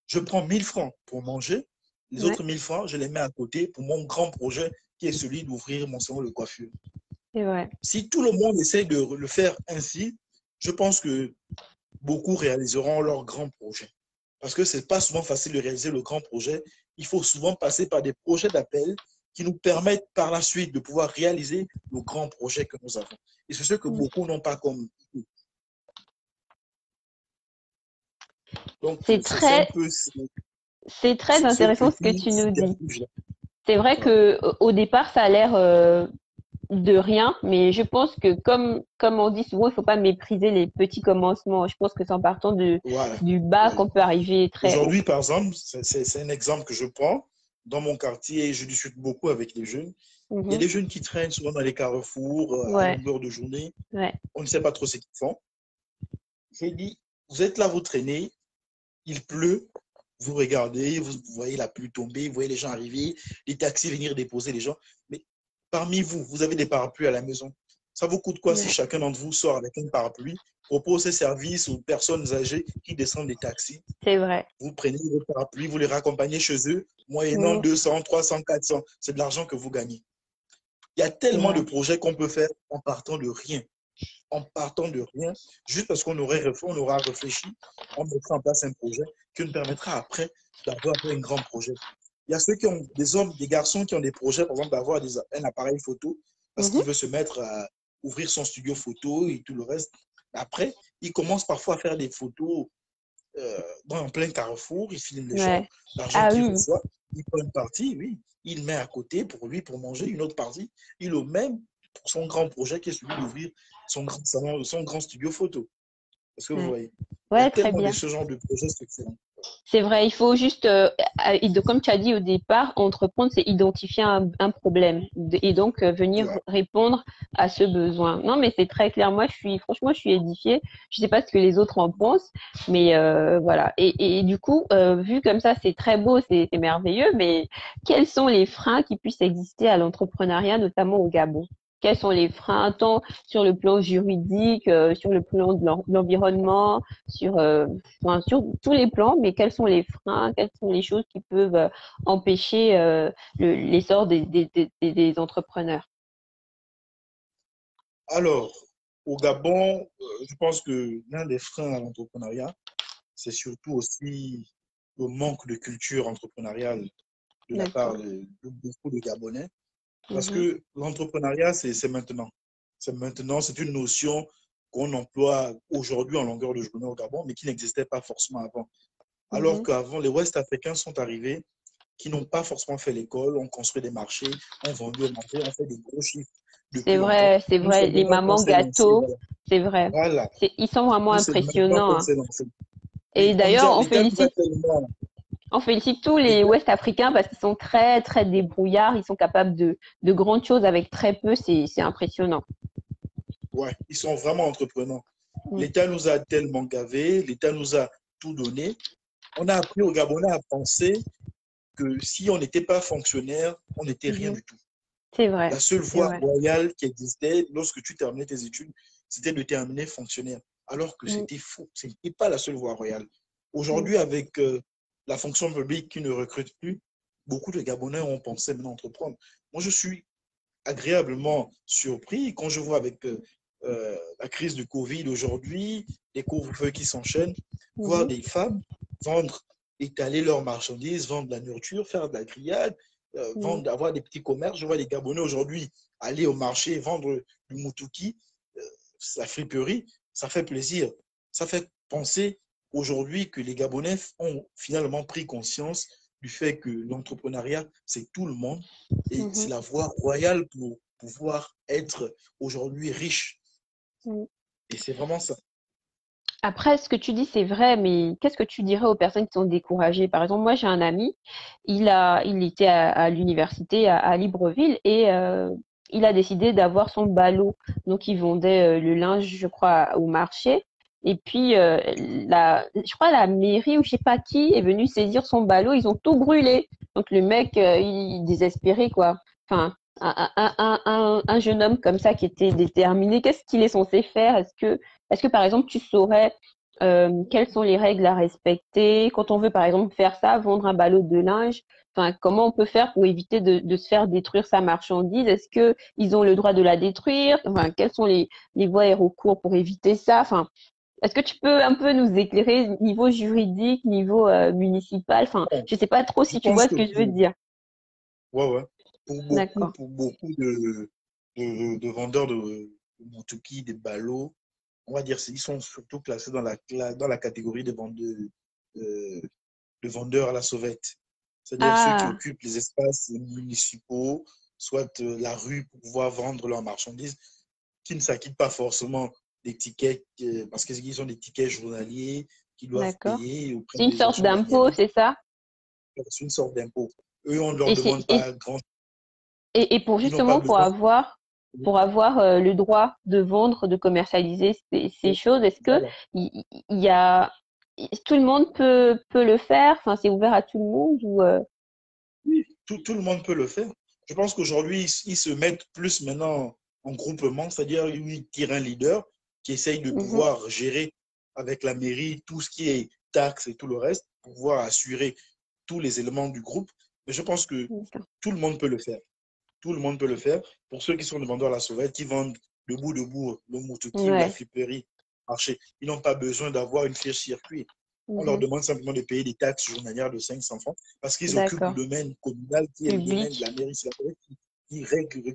je prends 1000 francs pour manger. Les Ouais. autres 1000 francs, je les mets à côté pour mon grand projet qui est celui d'ouvrir mon salon de coiffure. C'est vrai. Si tout le monde essaie de le faire ainsi, je pense que beaucoup réaliseront leurs grands projets. Parce que ce n'est pas souvent facile de réaliser le grand projet. Il faut souvent passer par des projets d'appel qui nous permettent par la suite de pouvoir réaliser le grand projet que nous avons. Et c'est ce que beaucoup n'ont pas comme. Donc, C'est c'est un très, peu c'est très ce intéressant ce que petit tu nous dis. subterfuge-là. C'est vrai Ouais. que au départ, ça a l'air de rien, mais je pense que comme on dit souvent, il faut pas mépriser les petits commencements. Je pense que c'est en partant Voilà. du bas Voilà. qu'on peut arriver très haut. Aujourd'hui, par exemple, c'est un exemple que je prends. Dans mon quartier, je discute beaucoup avec les jeunes. Il y a Mhm. des jeunes qui traînent souvent dans les carrefours à Ouais, longueur de journée. ouais, On ne sait pas trop ce qu'ils font. Je dis, vous êtes là, vous traînez, il pleut, vous regardez, vous voyez la pluie tomber, vous voyez les gens arriver, les taxis venir déposer les gens. Mais parmi vous, vous avez des parapluies à la maison. Ça vous coûte quoi si ouais, chacun d'entre vous sort avec un parapluie, propose ses services aux personnes âgées qui descendent des taxis? c'est vrai. Vous prenez vos parapluies, vous les raccompagnez chez eux, moyennant Mhm. 200, 300, 400. C'est de l'argent que vous gagnez. Il y a C'est tellement de vrai. projets qu'on peut faire en partant de rien. En partant de rien, juste parce qu'on aura réfléchi, on mettra en place un projet qui nous permettra après d'avoir un grand projet. Il y a ceux qui ont des hommes, des garçons qui ont des projets, par exemple, d'avoir un appareil photo parce Mhm. qu'il veut se mettre à ouvrir son studio photo et tout le reste. Après, il commence parfois à faire des photos en plein carrefour, il filme les gens, Ouais. l'argent Ah qu'il oui, reçoit, il prend une partie, oui, il met à côté pour lui, pour manger une autre partie, il le même pour son grand projet qui est celui d'ouvrir son grand salon, son grand studio photo. Est-ce que vous ouais. voyez? Il y a Ouais, très tellement de bien. ce genre de projets structurants. C'est vrai, il faut juste, comme tu as dit au départ, entreprendre, c'est identifier un problème et donc venir Ouais. répondre à ce besoin. Non, mais c'est très clair. Moi, franchement, je suis édifiée. Je sais pas ce que les autres en pensent, mais voilà. Et du coup, vu comme ça, c'est très beau, c'est merveilleux, mais quels sont les freins qui puissent exister à l'entrepreneuriat, notamment au Gabon? Quels sont les freins, tant sur le plan juridique, sur le plan de l'environnement, enfin, sur tous les plans, mais quels sont les freins, quelles sont les choses qui peuvent empêcher l'essor des entrepreneurs? Alors, au Gabon, je pense que l'un des freins à l'entrepreneuriat, c'est surtout aussi le manque de culture entrepreneuriale de la part D'accord. de beaucoup de Gabonais. Parce Mhm, que l'entrepreneuriat, c'est maintenant. C'est maintenant, c'est une notion qu'on emploie aujourd'hui en longueur de journée au Gabon, mais qui n'existait pas forcément avant. Alors mhm. qu'avant, les Ouest-Africains sont arrivés qui n'ont pas forcément fait l'école, ont construit des marchés, ont vendu et mangé, ont fait des gros chiffres depuis longtemps. C'est Nous, vrai, c'est les maintenant qu'on mamans s'est lancé. gâteaux, Voilà. c'est vrai. Voilà. Ils sont vraiment Nous, c'est maintenant impressionnants, qu'on hein. s'est lancé. Et Oui, d'ailleurs, l'État nous a tellement. on félicite tous les l'État- Ouest-Africains parce qu'ils sont très, très débrouillards. Ils sont capables de grandes choses avec très peu. C'est impressionnant. Ouais, ils sont vraiment entreprenants. Mm. L'État nous a tellement gavés, l'État nous a tout donné. On a appris aux Gabonais à penser que si on n'était pas fonctionnaire, on n'était rien Mhm. du tout. C'est vrai, La seule c'est voie vrai. royale qui existait lorsque tu terminais tes études, c'était de terminer fonctionnaire. Alors que Mm, c'était faux. Ce n'était pas la seule voie royale. mm, Aujourd'hui, avec la fonction publique qui ne recrute plus, beaucoup de Gabonais ont pensé maintenant entreprendre. Moi, je suis agréablement surpris quand je vois avec la crise du Covid aujourd'hui, les couvre-feux qui s'enchaînent, voir mhm, des femmes vendre, étaler leurs marchandises, vendre de la nourriture, faire de la grillade, mm, vendre, avoir des petits commerces. Je vois les Gabonais aujourd'hui aller au marché vendre du moutouki, euh, la friperie, ça fait plaisir. Ça fait penser aujourd'hui que les Gabonais ont finalement pris conscience du fait que l'entrepreneuriat, c'est tout le monde et c'est mhm, la voie royale pour pouvoir être aujourd'hui riche. mm. Et c'est vraiment ça. Après, ce que tu dis, c'est vrai, mais qu'est-ce que tu dirais aux personnes qui sont découragées? Par exemple, moi, j'ai un ami, il était à l'université à Libreville et il a décidé d'avoir son ballot. Donc, il vendait le linge, je crois, au marché. Et puis, je crois la mairie ou je sais pas qui est venu saisir son ballot. Ils ont tout brûlé. Donc, le mec, il désespéré, quoi. Enfin, un jeune homme comme ça qui était déterminé, qu'est-ce qu'il est censé faire? Est-ce que par exemple, tu saurais quelles sont les règles à respecter quand on veut, par exemple, faire ça, vendre un ballot de linge. Enfin, comment on peut faire pour éviter de se faire détruire sa marchandise? Est-ce que ils ont le droit de la détruire? Enfin, quels sont les voies et recours pour éviter ça? Enfin, est-ce que tu peux un peu nous éclairer niveau juridique, niveau municipal? Enfin, Bon, je sais pas trop je si tu pense vois ce que que je veux dire. ouais, ouais. D'accord. Pour beaucoup de vendeurs de Montouki, des ballots, on va dire, ils sont surtout classés dans la catégorie euh, de vendeurs à la sauvette. C'est-à-dire ceux qui Ah, occupent les espaces municipaux, soit la rue pour pouvoir vendre leurs marchandises, qui ne s'acquittent pas forcément des tickets, parce qu'ils ont des tickets journaliers qu'ils doivent d'accord. payer auprès C'est une des sorte directions de la d'impôt, mairie. c'est ça? C'est une sorte d'impôt. Eux, on ne leur Et c'est demande pas grand. et pour Ils n'ont pas justement besoin. pour avoir le droit de vendre, de commercialiser ces choses, est-ce que Voilà. il y a tout le monde peut le faire? Enfin, c'est ouvert à tout le monde ou Oui, tout le monde peut le faire. Je pense qu'aujourd'hui, ils se mettent plus maintenant en groupement, c'est-à-dire ils tirent un leader qui essaye de Mhm. pouvoir gérer avec la mairie tout ce qui est taxes et tout le reste, pour pouvoir assurer tous les éléments du groupe. Mais je pense que D'accord. tout le monde peut le faire. Tout le monde peut le faire. Pour ceux qui sont des vendeurs à la sauvette, qui vendent de bout le moutouki ou la Ouais. friperie marché, ils n'ont pas besoin d'avoir une fiche circuit. On leur Mhm. demande simplement de payer des taxes journalières de 500 francs parce qu'ils occupent le D'accord. domaine communal qui est le domaine de la Public. mairie. C'est la mairie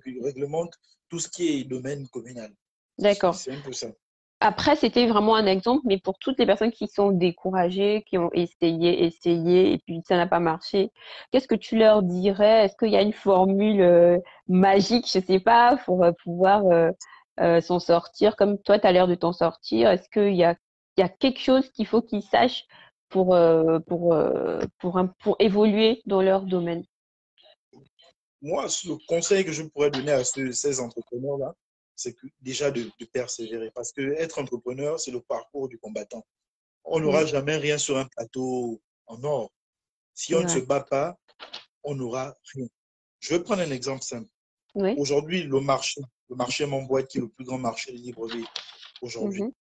qui réglemente tout ce qui est domaine communal. D'accord. C'est un peu ça. Après, c'était vraiment un exemple, mais pour toutes les personnes qui sont découragées, qui ont essayé, et puis ça n'a pas marché, qu'est-ce que tu leur dirais? Est-ce qu'il y a une formule magique, je sais pas, pour pouvoir s'en sortir, comme toi, tu as l'air de t'en sortir? Est-ce il y a quelque chose qu'il faut qu'ils sachent pour évoluer dans leur domaine? Moi, le conseil que je pourrais donner à ces entrepreneurs-là, c'est déjà de persévérer. Parce que être entrepreneur, c'est le parcours du combattant. On Mm, n'aura jamais rien sur un plateau en or. Si c'est on ne se vrai. bat pas, on n'aura rien. Je vais prendre un exemple simple. Oui. Aujourd'hui, le marché Montboîte, qui est le plus grand marché de Libreville aujourd'hui. Mhm,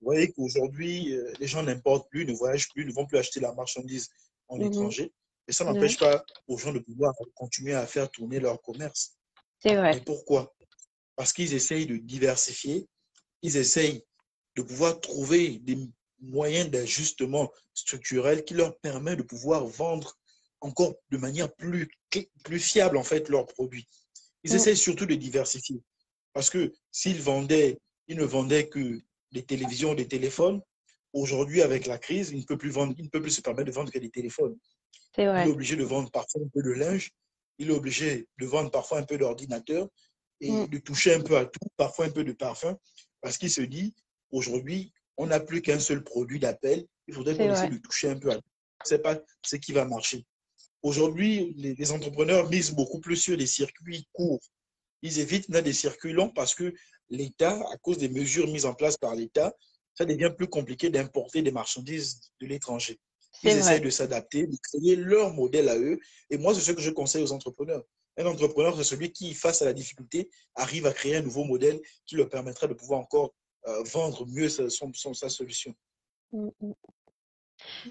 Vous voyez qu'aujourd'hui, les gens n'importent plus, ne voyagent plus, ne vont plus acheter la marchandise en mhm, étranger. Et ça ouais, n'empêche pas aux gens de pouvoir continuer à faire tourner leur commerce. c'est Mais vrai. pourquoi? Parce qu'ils essayent de diversifier, ils essayent de pouvoir trouver des moyens d'ajustement structurel qui leur permet de pouvoir vendre encore de manière plus fiable en fait leurs produits. Ils Mm, essayent surtout de diversifier. Parce que ils ne vendaient que des télévisions, des téléphones. Aujourd'hui, avec la crise, il ne peut plus se permettre de vendre que des téléphones. c'est Il est vrai. obligé de vendre parfois un peu de linge, il est obligé de vendre parfois un peu d'ordinateur Mm, et de toucher un peu à tout, parfois un peu de parfum, parce qu'il se dit, aujourd'hui, on n'a plus qu'un seul produit d'appel, il faudrait c'est qu'on essaie vrai. de toucher un peu à tout. Ce n'est pas ce qui va marcher. Aujourd'hui, les entrepreneurs misent beaucoup plus sur des circuits courts. Ils évitent des circuits longs parce que l'État, à cause des mesures mises en place par l'État, ça devient plus compliqué d'importer des marchandises de l'étranger. C'est Ils essayent vrai. de s'adapter, de créer leur modèle à eux. Et moi, c'est ce que je conseille aux entrepreneurs. Un entrepreneur, c'est celui qui, face à la difficulté, arrive à créer un nouveau modèle qui leur permettra de pouvoir encore vendre mieux sa solution. Mm, mm.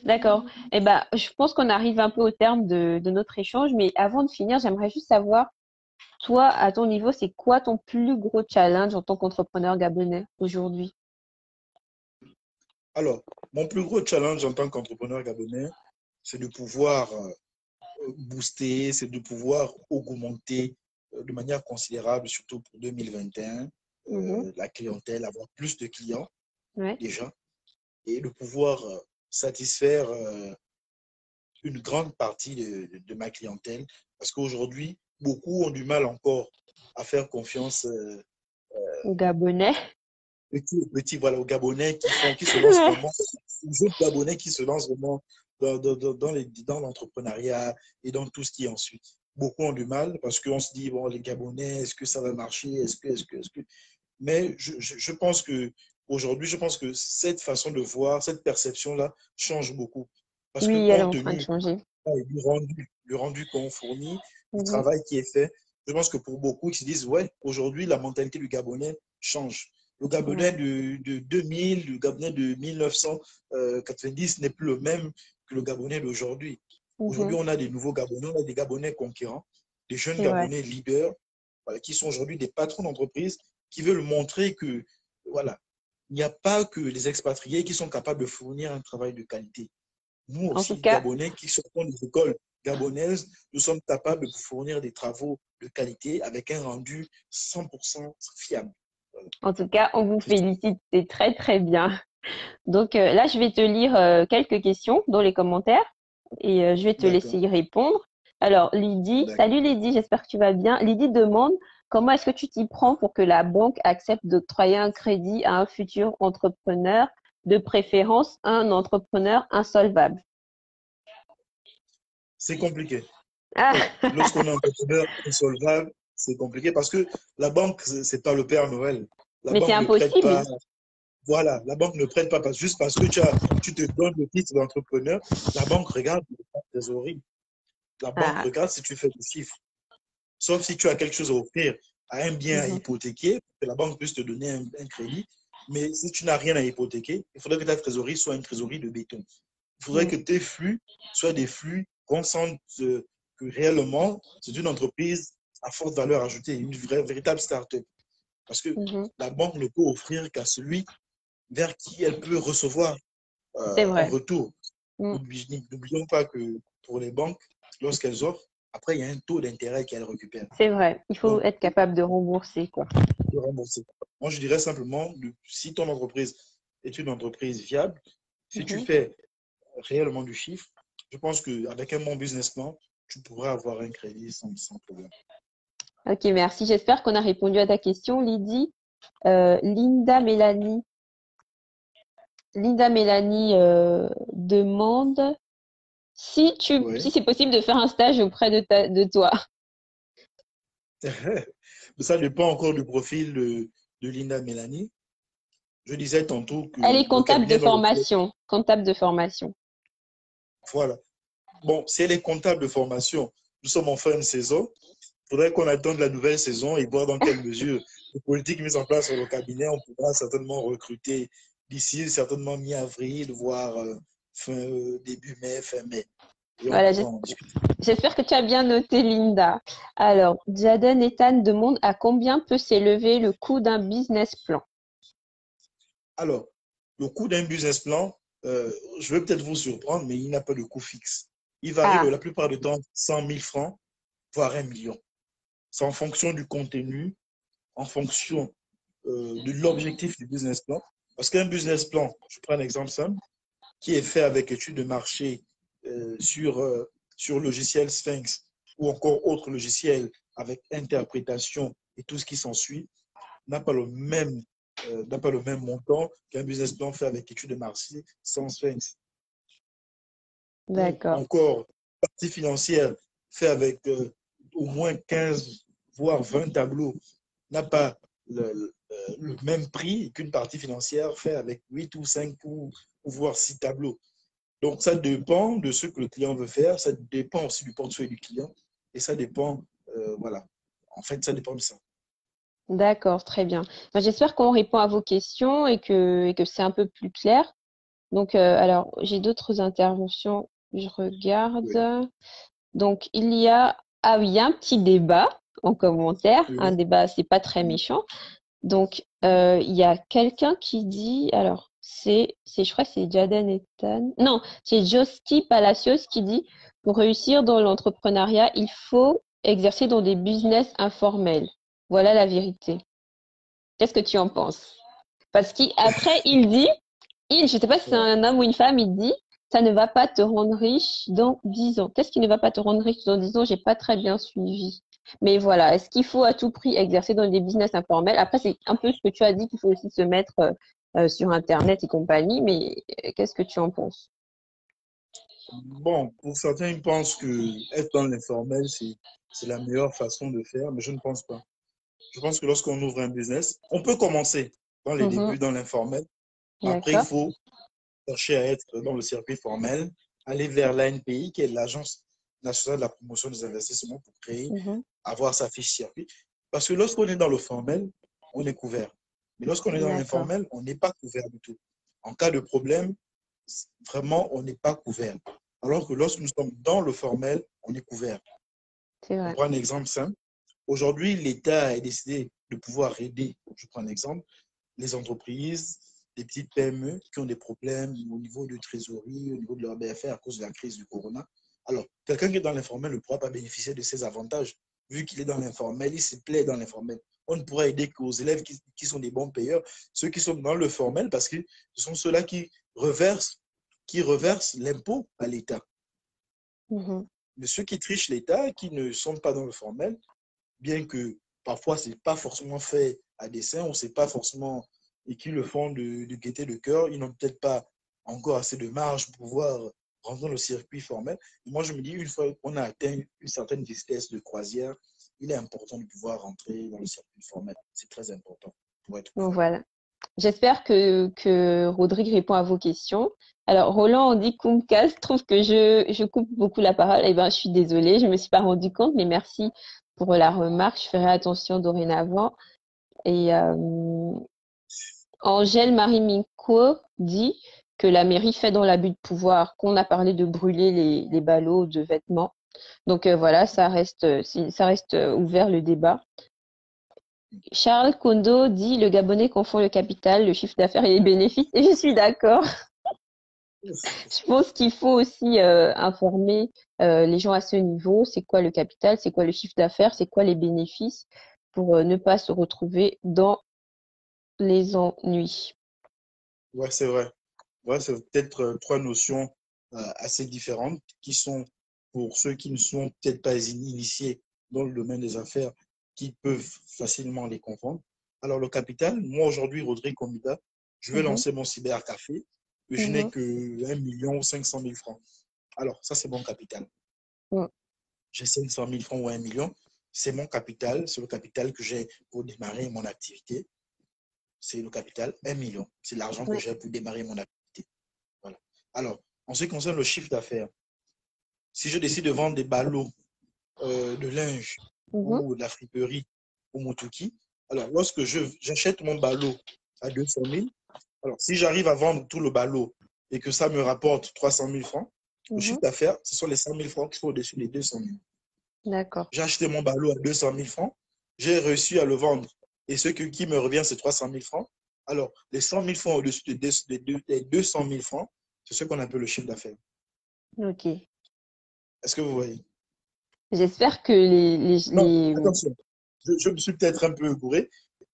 D'accord. Eh ben, je pense qu'on arrive un peu au terme de notre échange, mais avant de finir, j'aimerais juste savoir, toi, à ton niveau, c'est quoi ton plus gros challenge en tant qu'entrepreneur gabonais aujourd'hui? Alors, mon plus gros challenge en tant qu'entrepreneur gabonais, c'est de pouvoir booster, c'est de pouvoir augmenter de manière considérable, surtout pour 2021, Mhm. la clientèle, avoir plus de clients Ouais. déjà, et de pouvoir satisfaire une grande partie de ma clientèle, parce qu'aujourd'hui, beaucoup ont du mal encore à faire confiance Au Gabonais. voilà, aux Gabonais qui se lancent vraiment, aux jeunes Gabonais qui se lancent vraiment dans l'entrepreneuriat et dans tout ce qui en suit. Beaucoup ont du mal parce qu'on se dit, bon, les Gabonais, est-ce que ça va marcher? Est-ce que... Mais je pense que aujourd'hui, je pense que cette façon de voir, cette perception-là change beaucoup. Parce que Oui, elle est compte en train de tenu changer. du rendu qu'on fournit, du Mhm. travail qui est fait, je pense que pour beaucoup, ils se disent, ouais, aujourd'hui, la mentalité du Gabonais change. Le Gabonais de 2000, le Gabonais de 1990 n'est plus le même que le Gabonais d'aujourd'hui. Aujourd'hui, on a des nouveaux Gabonais, on a des Gabonais conquérants, des jeunes C'est vrai. Gabonais leaders, voilà, qui sont aujourd'hui des patrons d'entreprise, qui veulent montrer que, voilà, il n'y a pas que les expatriés qui sont capables de fournir un travail de qualité. Nous En tout aussi, cas, Gabonais, qui sortons des écoles gabonaises, nous sommes capables de fournir des travaux de qualité avec un rendu 100% fiable. Voilà. en tout cas, on vous C'est tout. félicite, c'est très très bien. Donc là, je vais te lire quelques questions dans les commentaires et je vais te laisser D'accord, y répondre. Alors, Lydie, d'accord. salut Lydie, j'espère que tu vas bien. Lydie demande comment est-ce que tu t'y prends pour que la banque accepte d'octroyer un crédit à un futur entrepreneur, de préférence un entrepreneur insolvable. C'est compliqué. Ah, Lorsqu'on est entrepreneur insolvable, c'est compliqué parce que la banque, c'est pas le Père Noël. La mais c'est banque ne prête pas. impossible. Voilà, la banque ne prête pas juste parce que tu te donnes le titre d'entrepreneur. La banque regarde la trésorerie. La banque Ah, regarde si tu fais des chiffres. Sauf si tu as quelque chose à offrir, à un bien à mhm, hypothéquer, que la banque puisse te donner un crédit. Mais si tu n'as rien à hypothéquer, il faudrait que ta trésorerie soit une trésorerie de béton. Il faudrait mm, que tes flux soient des flux qu'on sente que réellement, c'est une entreprise à forte valeur ajoutée, une véritable start-up. Parce que mhm. la banque ne peut offrir qu'à celui vers qui elle peut recevoir C'est en vrai. retour. Mm, N'oublions pas que pour les banques, lorsqu'elles offrent, après, il y a un taux d'intérêt qu'elles récupèrent. c'est vrai. Il faut Donc, être capable de rembourser, quoi. de rembourser. Moi, je dirais simplement, si ton entreprise est une entreprise viable, si tu Mhm. fais réellement du chiffre, je pense qu'avec un bon business plan, tu pourras avoir un crédit sans problème. Ok, merci. J'espère qu'on a répondu à ta question, Lydie. Linda Mélanie. Linda Mélanie demande si Oui. c'est possible de faire un stage auprès de toi. Mais ça dépend encore du profil de Linda Mélanie. Je disais tantôt que Elle est le comptable de cabinet dans lequel, formation. Comptable de formation. voilà. Bon, si elle est comptable de formation, nous sommes en fin de saison. Il faudrait qu'on attende la nouvelle saison et voir dans quelle mesure les politiques mises en place sur le cabinet, on pourra certainement recruter d'ici certainement mi-avril, voire début mai, fin mai. Et on Voilà, pourra en discuter. j'espère que tu as bien noté, Linda. Alors, Jaden Ethan demande à combien peut s'élever le coût d'un business plan? Alors, le coût d'un business plan, je vais peut-être vous surprendre, mais il n'a pas de coût fixe. Il varie Ah, la plupart du temps 100 000 francs, voire 1 million. C'est en fonction du contenu, en fonction de l'objectif du business plan. Parce qu'un business plan, je prends un exemple simple, qui est fait avec études de marché sur logiciel Sphinx ou encore autre logiciel avec interprétation et tout ce qui s'ensuit, n'a pas n'a pas le même montant qu'un business plan fait avec études de marché sans Sphinx. Ou d'accord. encore, partie financière fait avec au moins 15 voire 20 tableaux n'a pas le même prix qu'une partie financière fait avec 8 ou 5 ou voire 6 tableaux. Donc, ça dépend de ce que le client veut faire, ça dépend aussi du portefeuille du client et ça dépend, voilà. En fait, ça dépend de ça. D'accord, très bien. Ben, j'espère qu'on répond à vos questions et que c'est un peu plus clair. Donc, alors, j'ai d'autres interventions. Je Oui, regarde. Donc, ah oui, il y a un petit débat en commentaire. Un oui, débat, c'est pas très méchant. Donc, il y a quelqu'un qui dit, alors, je crois que c'est Jaden Ethan. Non, c'est Josti Palacios qui dit, pour réussir dans l'entrepreneuriat, il faut exercer dans des business informels. Voilà la vérité. Qu'est-ce que tu en penses? Parce qu'après, je ne sais pas si c'est ouais. un homme ou une femme, il dit, ça ne va pas te rendre riche dans 10 ans. Qu'est-ce qui ne va pas te rendre riche dans 10 ans? J'ai pas très bien suivi. Mais voilà, est-ce qu'il faut à tout prix exercer dans des business informels? Après, c'est un peu ce que tu as dit qu'il faut aussi se mettre sur Internet et compagnie, mais qu'est-ce que tu en penses? Bon, pour certains, ils pensent que être dans l'informel, c'est la meilleure façon de faire, mais je ne pense pas. Je pense que lorsqu'on ouvre un business, on peut commencer dans les Mhm, débuts dans l'informel. Après, il d'accord. faut chercher à être dans le circuit formel, aller vers l'ANPI, qui est l'Agence nationale de la promotion des investissements, pour créer, Mhm, avoir sa fiche circuit. Parce que lorsqu'on est dans le formel, on est couvert. Mais lorsqu'on est dans D'accord. l'informel, on n'est pas couvert du tout. En cas de problème, vraiment, on n'est pas couvert. Alors que lorsque nous sommes dans le formel, on est couvert. C'est On vrai. prend un exemple simple. Aujourd'hui, l'État a décidé de pouvoir aider, je prends un exemple, les entreprises, les petites PME qui ont des problèmes au niveau de trésorerie, au niveau de leur BFR à cause de la crise du corona. Alors, quelqu'un qui est dans l'informel ne pourra pas bénéficier de ces avantages. Vu qu'il est dans l'informel, il se plaît dans l'informel. On ne pourra aider qu'aux élèves qui sont des bons payeurs, ceux qui sont dans le formel, parce que ce sont ceux-là qui reversent l'impôt à l'État. Mhm. Mais ceux qui trichent l'État, qui ne sont pas dans le formel, bien que parfois ce n'est pas forcément fait à dessein, ou c'est pas forcément, et qui le font de gaieté de cœur, ils n'ont peut-être pas encore assez de marge pour pouvoir rentrer dans le circuit formel. Et moi, je me dis, une fois qu'on a atteint une certaine vitesse de croisière, il est important de pouvoir rentrer dans le circuit formel. C'est très important pour être Donc couvert. voilà. J'espère que Rodrigue répond à vos questions. Alors, Roland, on dit Kumkas, trouve que je coupe beaucoup la parole. Eh bien, je suis désolée, je ne me suis pas rendu compte, mais merci pour la remarque. Je ferai attention dorénavant. Et Angèle Marie Minko dit que la mairie fait dans l'abus de pouvoir, qu'on a parlé de brûler les ballots de vêtements. Donc voilà, ça reste ouvert le débat. Charles Kondo dit le Gabonais confond le capital, le chiffre d'affaires et les bénéfices. Et je suis d'accord. Je pense qu'il faut aussi informer les gens à ce niveau. C'est quoi le capital? C'est quoi le chiffre d'affaires? C'est quoi les bénéfices? Pour ne pas se retrouver dans les ennuis. Ouais, c'est vrai. Ouais, c'est peut-être trois notions assez différentes qui sont, pour ceux qui ne sont peut-être pas initiés dans le domaine des affaires, qui peuvent facilement les confondre. Alors, le capital, moi aujourd'hui, Rodrigue Komida, je vais Mhm, lancer mon cybercafé et je n'ai mhm, que 1 500 000 francs. Alors, ça, c'est mon capital. mhm. J'ai 500 000 francs ou 1 million. C'est mon capital, c'est le capital que j'ai pour démarrer mon activité. C'est le capital, 1 million. C'est l'argent que Ouais. j'ai pour démarrer mon activité. Voilà. Alors, en ce qui concerne le chiffre d'affaires, si je décide de vendre des ballots de linge Mhm, ou de la friperie au Motuki, alors lorsque j'achète mon ballot à 200 000, alors si j'arrive à vendre tout le ballot et que ça me rapporte 300 000 francs, le mhm. chiffre d'affaires, ce sont les 100 000 francs qui sont au-dessus des 200 000. D'accord. J'ai acheté mon ballot à 200 000 francs, j'ai réussi à le vendre et ce qui me revient, c'est 300 000 francs. Alors, les 100 000 francs au-dessus des 200 000 francs, c'est ce qu'on appelle le chiffre d'affaires. Ok. Est-ce que vous voyez? J'espère que Non, attention, je me suis peut-être un peu gouré.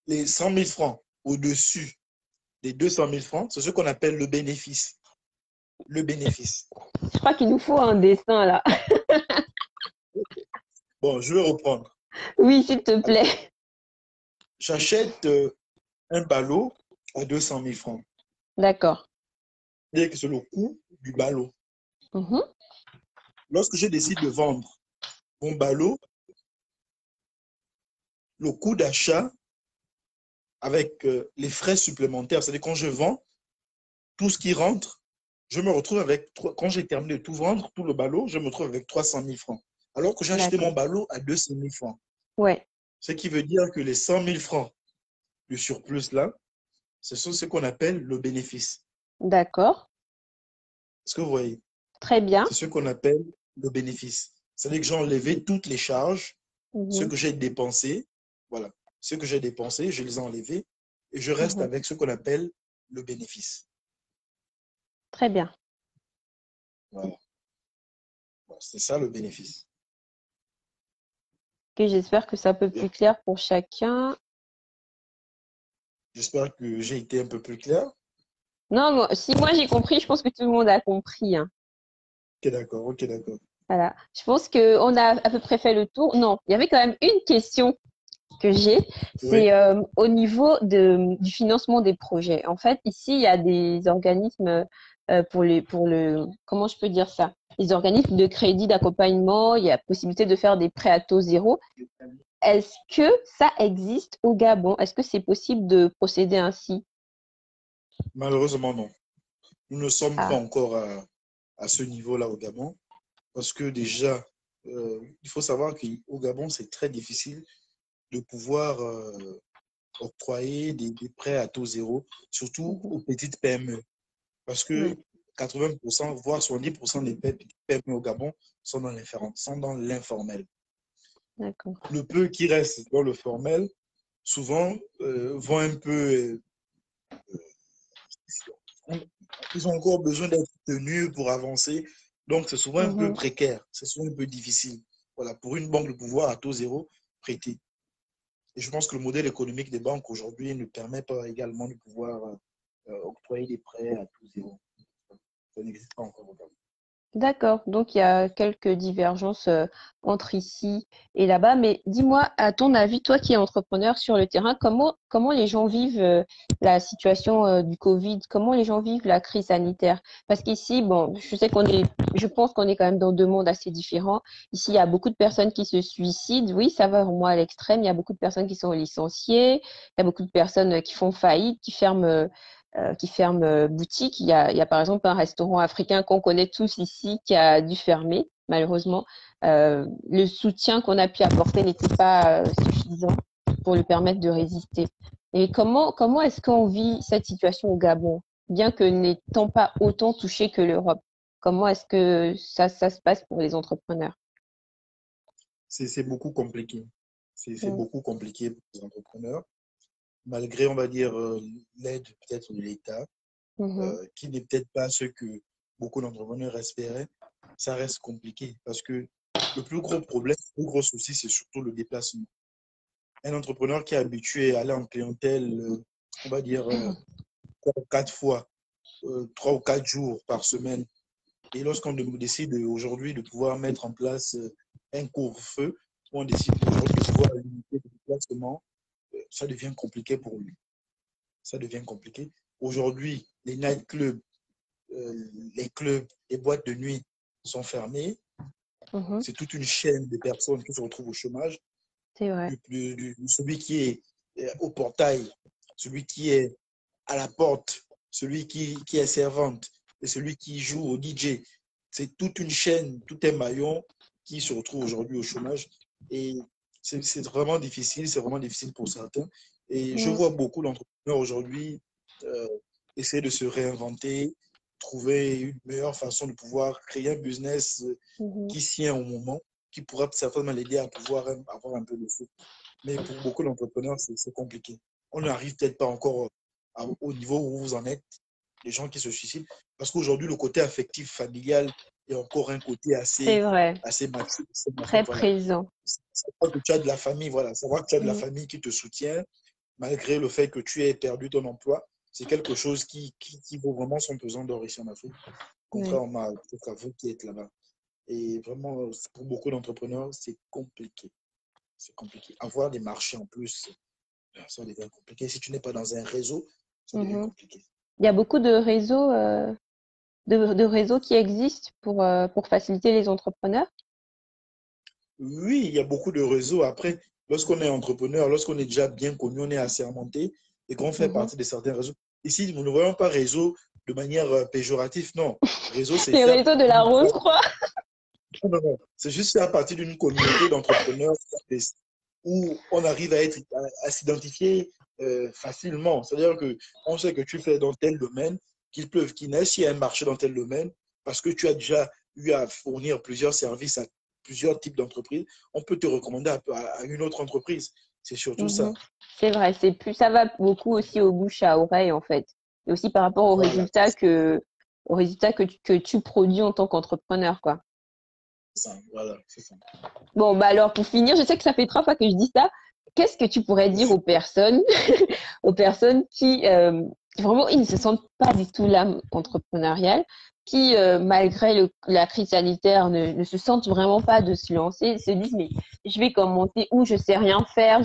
Les 100 000 francs au-dessus des 200 000 francs, c'est ce qu'on appelle le bénéfice. Le bénéfice. Je crois qu'il nous faut un dessin là. Bon, je vais reprendre. Oui, s'il te Alors, plaît. j'achète un ballot à 200 000 francs. D'accord. C'est-à-dire que c'est le coût du ballot. Mhm, Lorsque je décide de vendre mon ballot, le coût d'achat avec les frais supplémentaires, c'est-à-dire quand je vends, tout ce qui rentre, je me retrouve avec, quand j'ai terminé de tout vendre, tout le ballot, je me retrouve avec 300 000 francs. Alors que j'ai acheté d'accord. mon ballot à 200 000 francs. Ouais. Ce qui veut dire que les 100 000 francs de surplus là, ce sont ce qu'on appelle le bénéfice. D'accord. Est-ce que vous voyez? Très bien. C'est ce qu'on appelle le bénéfice. C'est-à-dire que j'ai enlevé toutes les charges, ce Mhm, que j'ai dépensé, voilà, ce que j'ai dépensé, je les ai enlevés et je reste mhm. avec ce qu'on appelle le bénéfice. Très bien. Voilà. Voilà, c'est ça le bénéfice. Ok, j'espère que c'est un peu Bien. plus clair pour chacun. J'espère que j'ai été un peu plus clair. Non, si moi j'ai compris, je pense que tout le monde a compris, hein. Ok, d'accord, ok, d'accord. Voilà. Je pense qu'on a à peu près fait le tour. Non, il y avait quand même une question que j'ai. Oui, C'est au niveau du financement des projets. En fait, ici, il y a des organismes comment je peux dire ça? Les organismes de crédit d'accompagnement. Il y a possibilité de faire des prêts à taux zéro. Est-ce que ça existe au Gabon? Est-ce que c'est possible de procéder ainsi? malheureusement non. Nous ne sommes pas Ah, encore à ce niveau-là au Gabon parce que déjà, il faut savoir qu'au Gabon, c'est très difficile de pouvoir octroyer des prêts à taux zéro, surtout Mhm. aux petites PME. Parce que Oui, 80%, voire 70% des petites PME au Gabon sont dans l'informel. d'accord. Le peu qui reste dans le formel, souvent, vont un peu ils ont encore besoin d'être tenus pour avancer. Donc, c'est souvent un peu Mhm. précaire, c'est souvent un peu difficile. Voilà, pour une banque de pouvoir à taux zéro, prêter. Et je pense que le modèle économique des banques aujourd'hui ne permet pas également de pouvoir octroyer des prêts à taux zéro. Ça n'existe pas encore au Gabon. D'accord, donc il y a quelques divergences entre ici et là-bas, mais dis-moi, à ton avis, toi qui es entrepreneur sur le terrain, comment les gens vivent la situation du Covid, comment les gens vivent la crise sanitaire? Parce qu'ici, bon, je pense qu'on est quand même dans deux mondes assez différents. Ici, il y a beaucoup de personnes qui se suicident, oui, ça va vraiment à l'extrême, il y a beaucoup de personnes qui sont licenciées, il y a beaucoup de personnes qui font faillite, qui ferment boutique. Il y a par exemple un restaurant africain qu'on connaît tous ici qui a dû fermer, malheureusement. Le soutien qu'on a pu apporter n'était pas suffisant pour lui permettre de résister. Et comment est-ce qu'on vit cette situation au Gabon, bien que n'étant pas autant touché que l'Europe? Comment est-ce que ça se passe pour les entrepreneurs? C'est beaucoup compliqué. C'est Mm. beaucoup compliqué pour les entrepreneurs, malgré, on va dire, l'aide peut-être de l'État, Mhm. qui n'est peut-être pas ce que beaucoup d'entrepreneurs espéraient. Ça reste compliqué parce que le plus gros problème, le plus gros souci, c'est surtout le déplacement. Un entrepreneur qui est habitué à aller en clientèle, on va dire, 3 ou 4 fois, 3 ou 4 jours par semaine, et lorsqu'on décide aujourd'hui de pouvoir mettre en place un couvre-feu, ou on décide aujourd'hui de pouvoir limiter le déplacement, ça devient compliqué pour lui. Ça devient compliqué. Aujourd'hui, les nightclubs, les clubs, les boîtes de nuit sont fermées. Mhm. C'est toute une chaîne de personnes qui se retrouvent au chômage. C'est vrai. Celui qui est au portail, celui qui est à la porte, celui qui est servante et celui qui joue au DJ. C'est toute une chaîne, tout un maillon qui se retrouve aujourd'hui au chômage. Et c'est vraiment difficile pour certains. Et je Mm. vois beaucoup d'entrepreneurs aujourd'hui euh, essayer de se réinventer, trouver une meilleure façon de pouvoir créer un business Mhm. qui tient au moment, qui pourra certainement l'aider à pouvoir avoir un peu de sous. Mais pour beaucoup d'entrepreneurs, c'est compliqué. On n'arrive peut-être pas encore au niveau où vous en êtes, les gens qui se suicident, parce qu'aujourd'hui, le côté affectif, familial est encore un côté C'est vrai. assez mature. Très Voilà. présent. Savoir que tu as de la famille, voilà. Savoir que tu as de la Mm. famille qui te soutient, malgré le fait que tu aies perdu ton emploi, c'est quelque chose qui vaut vraiment son pesant d'or ici en Afrique, Oui. contrairement à vous qui êtes là-bas. Et vraiment, pour beaucoup d'entrepreneurs, c'est compliqué. C'est compliqué. Avoir des marchés en plus, ça devient compliqué. Si tu n'es pas dans un réseau, ça devient Mhm. compliqué. Il y a beaucoup de réseaux. De réseaux qui existent pour faciliter les entrepreneurs? Oui, il y a beaucoup de réseaux. Après, lorsqu'on est entrepreneur, lorsqu'on est déjà bien connu, on est assermenté et qu'on fait Mhm. partie de certains réseaux. Ici, nous ne voyons pas réseau de manière péjorative. Non, réseau, c'est Les faire réseaux de partie la d'une Rose-Croix. non, non, non. C'est juste faire partie d'une communauté d'entrepreneurs où on arrive à s'identifier facilement. C'est-à-dire qu'on sait que tu fais dans tel domaine, qu'il pleuve, qu'il neige, s'il y a un marché dans tel domaine, parce que tu as déjà eu à fournir plusieurs services à plusieurs types d'entreprises, on peut te recommander à une autre entreprise. C'est surtout Mhm. ça. C'est vrai, ça va beaucoup aussi au bouche à oreille en fait. Et aussi par rapport Voilà, aux résultats que tu produis en tant qu'entrepreneur, quoi. c'est ça. Voilà, c'est ça. Bon, bah alors pour finir, je sais que ça fait 3 fois que je dis ça. Qu'est-ce que tu pourrais dire aux personnes, aux personnes qui vraiment ils ne se sentent pas du tout l'âme entrepreneuriale, qui malgré la crise sanitaire ne se sentent vraiment pas de se lancer, se disent mais je vais commencer où je sais rien faire,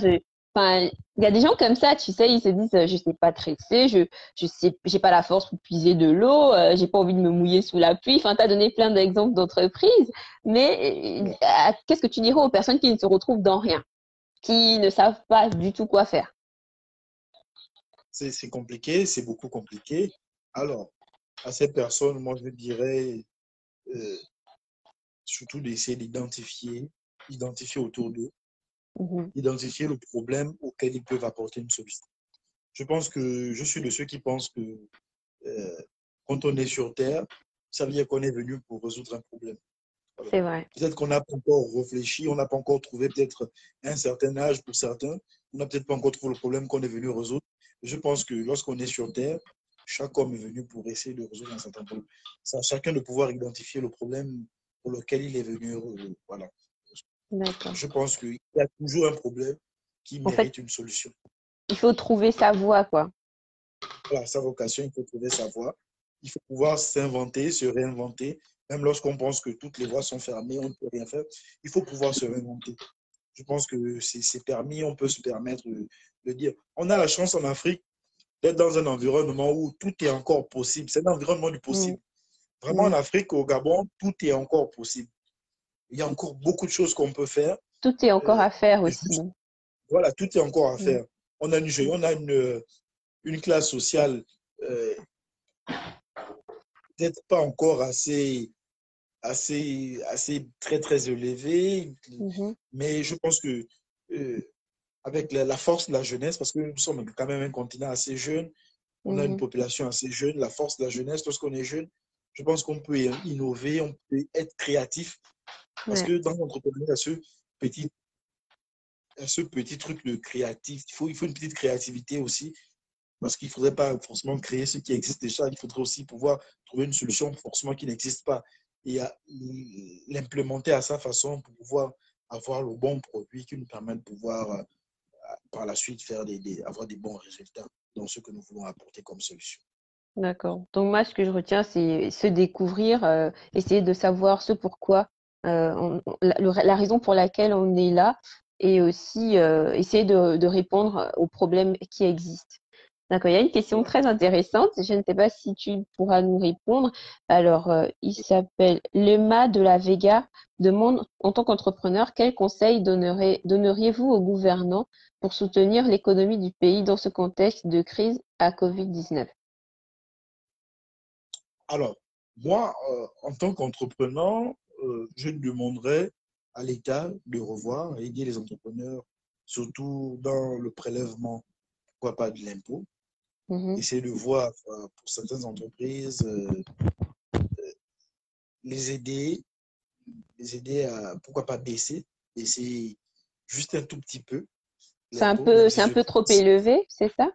enfin il y a des gens comme ça, tu sais, ils se disent je sais pas tresser, je sais j'ai pas la force pour puiser de l'eau, j'ai pas envie de me mouiller sous la pluie. Enfin, tu as donné plein d'exemples d'entreprises, mais qu'est-ce que tu dirais aux personnes qui ne se retrouvent dans rien, qui ne savent pas du tout quoi faire? C'est compliqué, c'est beaucoup compliqué. Alors, à ces personnes, moi, je dirais euh, surtout d'essayer identifier autour d'eux Mhm. identifier le problème auquel ils peuvent apporter une solution. Je pense que je suis de ceux qui pensent que euh, quand on est sur Terre, ça veut dire qu'on est venu pour résoudre un problème. Voilà. C'est vrai. Peut-être qu'on n'a pas encore réfléchi, on n'a pas encore trouvé peut-être un certain âge pour certains, on n'a peut-être pas encore trouvé le problème qu'on est venu résoudre. Je pense que lorsqu'on est sur Terre, chaque homme est venu pour essayer de résoudre un certain problème. C'est à chacun de pouvoir identifier le problème pour lequel il est venu. Voilà. D'accord. Je pense qu'il y a toujours un problème qui En fait, mérite une solution. il faut trouver sa voie, quoi. Voilà, sa vocation, il faut trouver sa voie. Il faut pouvoir s'inventer, se réinventer. Même lorsqu'on pense que toutes les voies sont fermées, on ne peut rien faire, il faut pouvoir se réinventer. Je pense que c'est permis, on peut se permettre de dire. On a la chance en Afrique d'être dans un environnement où tout est encore possible. C'est l'environnement du Mm. possible. Vraiment, en Mm. Afrique, au Gabon, tout est encore possible. Il y a encore beaucoup de choses qu'on peut faire. Tout est encore Euh, à faire aussi. juste, voilà, tout est encore à Mm. faire. On a une classe sociale euh, peut-être pas encore assez très, très élevée, Mhm. mais je pense que avec la force de la jeunesse, parce que nous sommes quand même un continent assez jeune, on a une Mhm. population assez jeune, la force de la jeunesse, lorsqu'on est jeune, je pense qu'on peut innover, on peut être créatif, parce Ouais. que dans l'entrepreneuriat, il y a petit, ce petit truc de créatif, il faut une petite créativité aussi, parce qu'il ne faudrait pas forcément créer ce qui existe déjà, il faudrait aussi pouvoir trouver une solution forcément qui n'existe pas et l'implémenter à sa façon pour pouvoir avoir le bon produit qui nous permet de pouvoir par la suite avoir des bons résultats dans ce que nous voulons apporter comme solution. D'accord. Donc moi, ce que je retiens, c'est se découvrir, essayer de savoir ce pourquoi, la raison pour laquelle on est là, et aussi essayer de répondre aux problèmes qui existent. D'accord. Il y a une question Voilà. très intéressante. Je ne sais pas si tu pourras nous répondre. Alors, il s'appelle Lema de la Vega demande, en tant qu'entrepreneur, quels conseils donneriez-vous aux gouvernants pour soutenir l'économie du pays dans ce contexte de crise à Covid-19? Alors, moi, en tant qu'entrepreneur, je demanderais à l'État de revoir, aider les entrepreneurs, surtout dans le prélèvement, pourquoi pas de l'impôt. Mhm. Essayer de voir pour certaines entreprises, les aider, à, pourquoi pas baisser juste un tout petit peu l'impôt, même si C'est un je peu trop pense. élevé, c'est ça?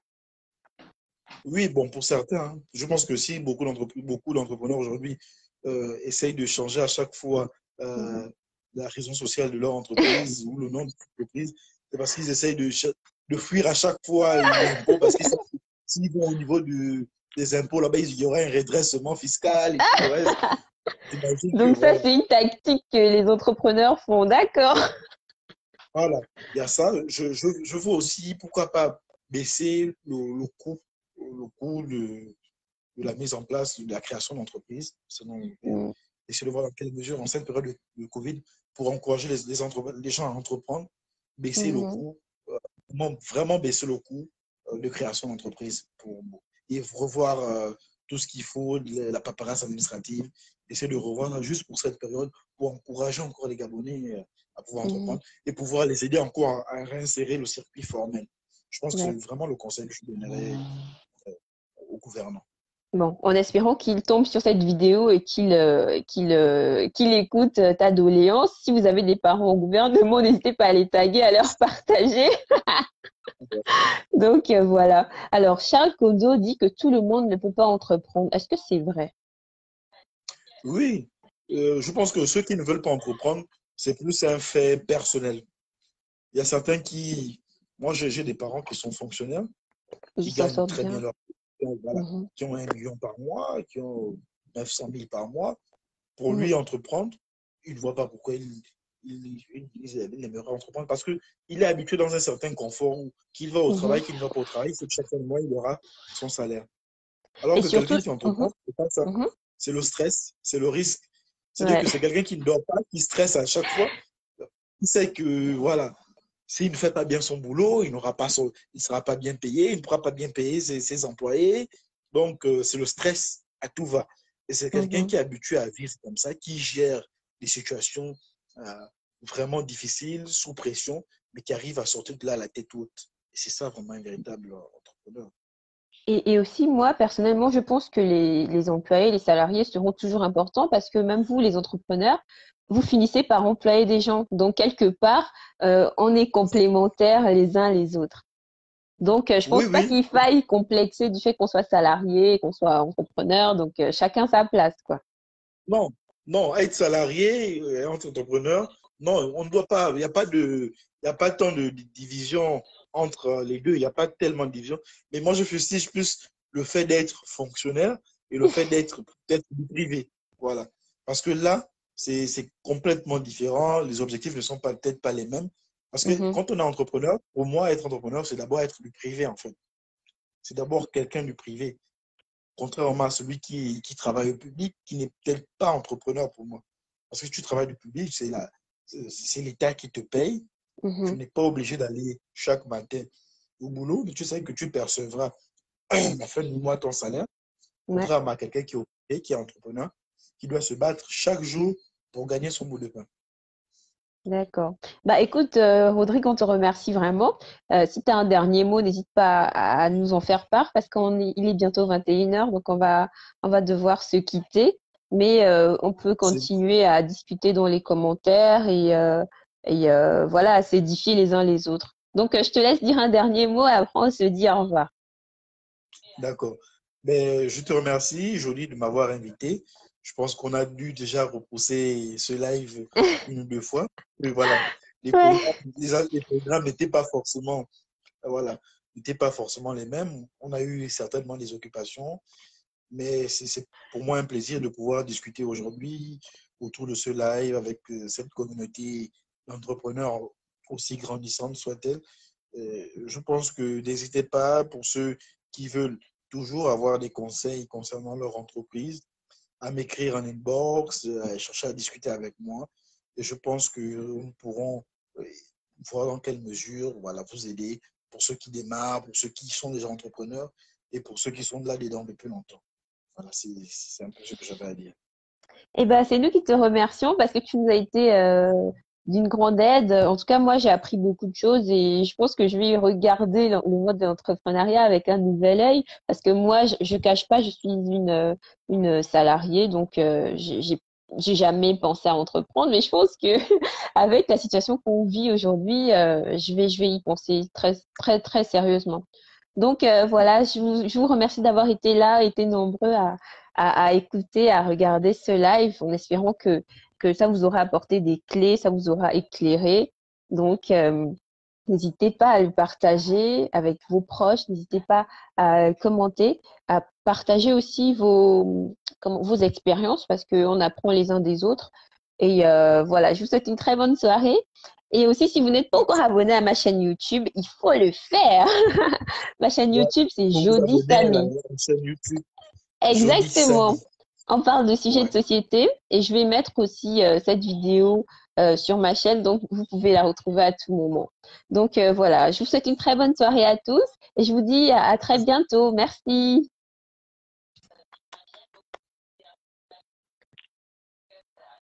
Oui, bon, pour certains, hein. Je pense que si beaucoup d'entrepreneurs aujourd'hui essayent de changer à chaque fois Mhm. la raison sociale de leur entreprise ou le nom de l'entreprise, c'est parce qu'ils essayent de fuir à chaque fois l'impôt parce qu'ils savent que s'ils vont au niveau des impôts, là-bas, il y aura un redressement fiscal et tout le reste. J'imagine que Donc ça, voilà. c'est une tactique que les entrepreneurs font, d'accord. Voilà, il y a ça. Je veux aussi, pourquoi pas, baisser le coût de la mise en place, de la création d'entreprises, selon Mm. essayer de voir dans quelle mesure, en cette période de Covid, pour encourager les gens à entreprendre, baisser le Mhm. coût, vraiment baisser le coût de création d'entreprise et revoir tout ce qu'il faut, la paperasse administrative, essayer de revoir juste pour cette période, pour encourager encore les Gabonais à pouvoir Mhm. entreprendre et pouvoir les aider encore à réinsérer le circuit formel. Je pense que c'est Ouais. vraiment le conseil que je donnerais au gouvernement. Bon, en espérant qu'il tombe sur cette vidéo et qu'il écoute ta doléance. Si vous avez des parents au gouvernement, n'hésitez pas à les taguer, à leur partager. Donc voilà. Alors, Charles Kodo dit que tout le monde ne peut pas entreprendre. Est-ce que c'est vrai? Oui, je pense que ceux qui ne veulent pas entreprendre, c'est plus un fait personnel. Il y a certains qui, moi j'ai des parents qui sont fonctionnaires, Ils qui s'en gagnent sortent très bien bien. leur vie, voilà, Mhm. qui ont 1 million par mois, qui ont 900 000 par mois. Pour Mhm. lui, entreprendre, il ne voit pas pourquoi il aimerait entreprendre parce qu'il est habitué dans un certain confort où qu'il va au Mhm. travail, qu'il ne va pas au travail, c'est que chaque fin de mois, il aura son salaire. Alors Et que surtout, quelqu'un qui mhm. entreprend, c'est pas ça. Mhm. C'est le stress, c'est le risque. C'est-à-dire Ouais. que c'est quelqu'un qui ne dort pas, qui stresse à chaque fois. Il sait que, voilà, s'il ne fait pas bien son boulot, il ne sera pas bien payé, il ne pourra pas bien payer ses employés. Donc, c'est le stress à tout va. Et c'est quelqu'un Mhm. qui est habitué à vivre comme ça, qui gère des situations euh, vraiment difficiles, sous pression. mais qui arrive à sortir de là la tête haute. Et c'est ça vraiment un véritable entrepreneur. Et aussi, moi, personnellement, je pense que les employés, les salariés seront toujours importants parce que même vous, les entrepreneurs, vous finissez par employer des gens. Donc, quelque part, on est complémentaires les uns les autres. Donc, je Oui, pense pas oui. qu'il faille complexer du fait qu'on soit salarié, qu'on soit entrepreneur. Donc, chacun sa place, quoi. Non, non, être salarié, être entrepreneur, non, on ne doit pas, il y a pas tant de division entre les deux, il n'y a pas tellement de division. Mais moi, je fustige plus le fait d'être fonctionnaire et le fait d'être du privé. Voilà. Parce que là, c'est complètement différent. Les objectifs ne sont peut-être pas les mêmes. Parce que Mhm, quand on est entrepreneur, pour moi, être entrepreneur, c'est d'abord être du privé, en fait. C'est d'abord quelqu'un du privé. Contrairement à celui qui travaille au public, qui n'est peut-être pas entrepreneur pour moi. Parce que si tu travailles du public, c'est l'État qui te paye. Tu mhm. n'es pas obligé d'aller chaque matin au boulot, mais tu sais que tu percevras à la fin du mois ton salaire. Ouais. Contrairement à quelqu'un qui est occupé, qui est entrepreneur, qui doit se battre chaque jour pour gagner son bout de pain. D'accord. Bah écoute, Rodrigue, on te remercie vraiment. Si tu as un dernier mot, n'hésite pas à nous en faire part parce il est bientôt 21 heures, donc on va devoir se quitter. Mais on peut C'est continuer à discuter dans les commentaires et voilà, à s'édifier les uns les autres. Donc, je te laisse dire un dernier mot et après on se dit au revoir. d'accord. Mais je te remercie, Jolie, de m'avoir invité. Je pense qu'on a dû déjà repousser ce live une ou deux fois. Et voilà, Ouais. les programmes n'étaient pas forcément, voilà, n'étaient pas forcément les mêmes. On a eu certainement des occupations, mais c'est pour moi un plaisir de pouvoir discuter aujourd'hui autour de ce live avec cette communauté d'entrepreneurs aussi grandissante soit-elle. Je pense que n'hésitez pas pour ceux qui veulent toujours avoir des conseils concernant leur entreprise à m'écrire en inbox, à chercher à discuter avec moi. Et je pense que nous pourrons voir dans quelle mesure voilà, vous aider pour ceux qui démarrent, pour ceux qui sont déjà entrepreneurs et pour ceux qui sont là-dedans depuis longtemps. Voilà, c'est un peu ce que j'avais à dire. Eh ben, c'est nous qui te remercions parce que tu nous as été d'une grande aide. En tout cas, moi, j'ai appris beaucoup de choses et je pense que je vais regarder le mode de l'entrepreneuriat avec un nouvel œil parce que moi, je cache pas, je suis une salariée, donc j'ai jamais pensé à entreprendre, mais je pense que avec la situation qu'on vit aujourd'hui, je vais y penser très, très, très sérieusement. Donc voilà, je vous remercie d'avoir été là, été nombreux à écouter, à regarder ce live en espérant que ça vous aura apporté des clés, ça vous aura éclairé. Donc, n'hésitez pas à le partager avec vos proches, n'hésitez pas à commenter, à partager aussi vos expériences parce qu'on apprend les uns des autres. Et voilà, je vous souhaite une très bonne soirée. Et aussi, si vous n'êtes pas encore abonné à ma chaîne YouTube, il faut le faire. Ma chaîne Ouais. YouTube, c'est Pour vous Jody abonner à Samy. la chaîne YouTube Jody Exactement. Samy. On parle de sujets de Ouais. société et je vais mettre aussi cette vidéo sur ma chaîne, donc vous pouvez la retrouver à tout moment. Donc voilà, je vous souhaite une très bonne soirée à tous et je vous dis à très bientôt. Merci.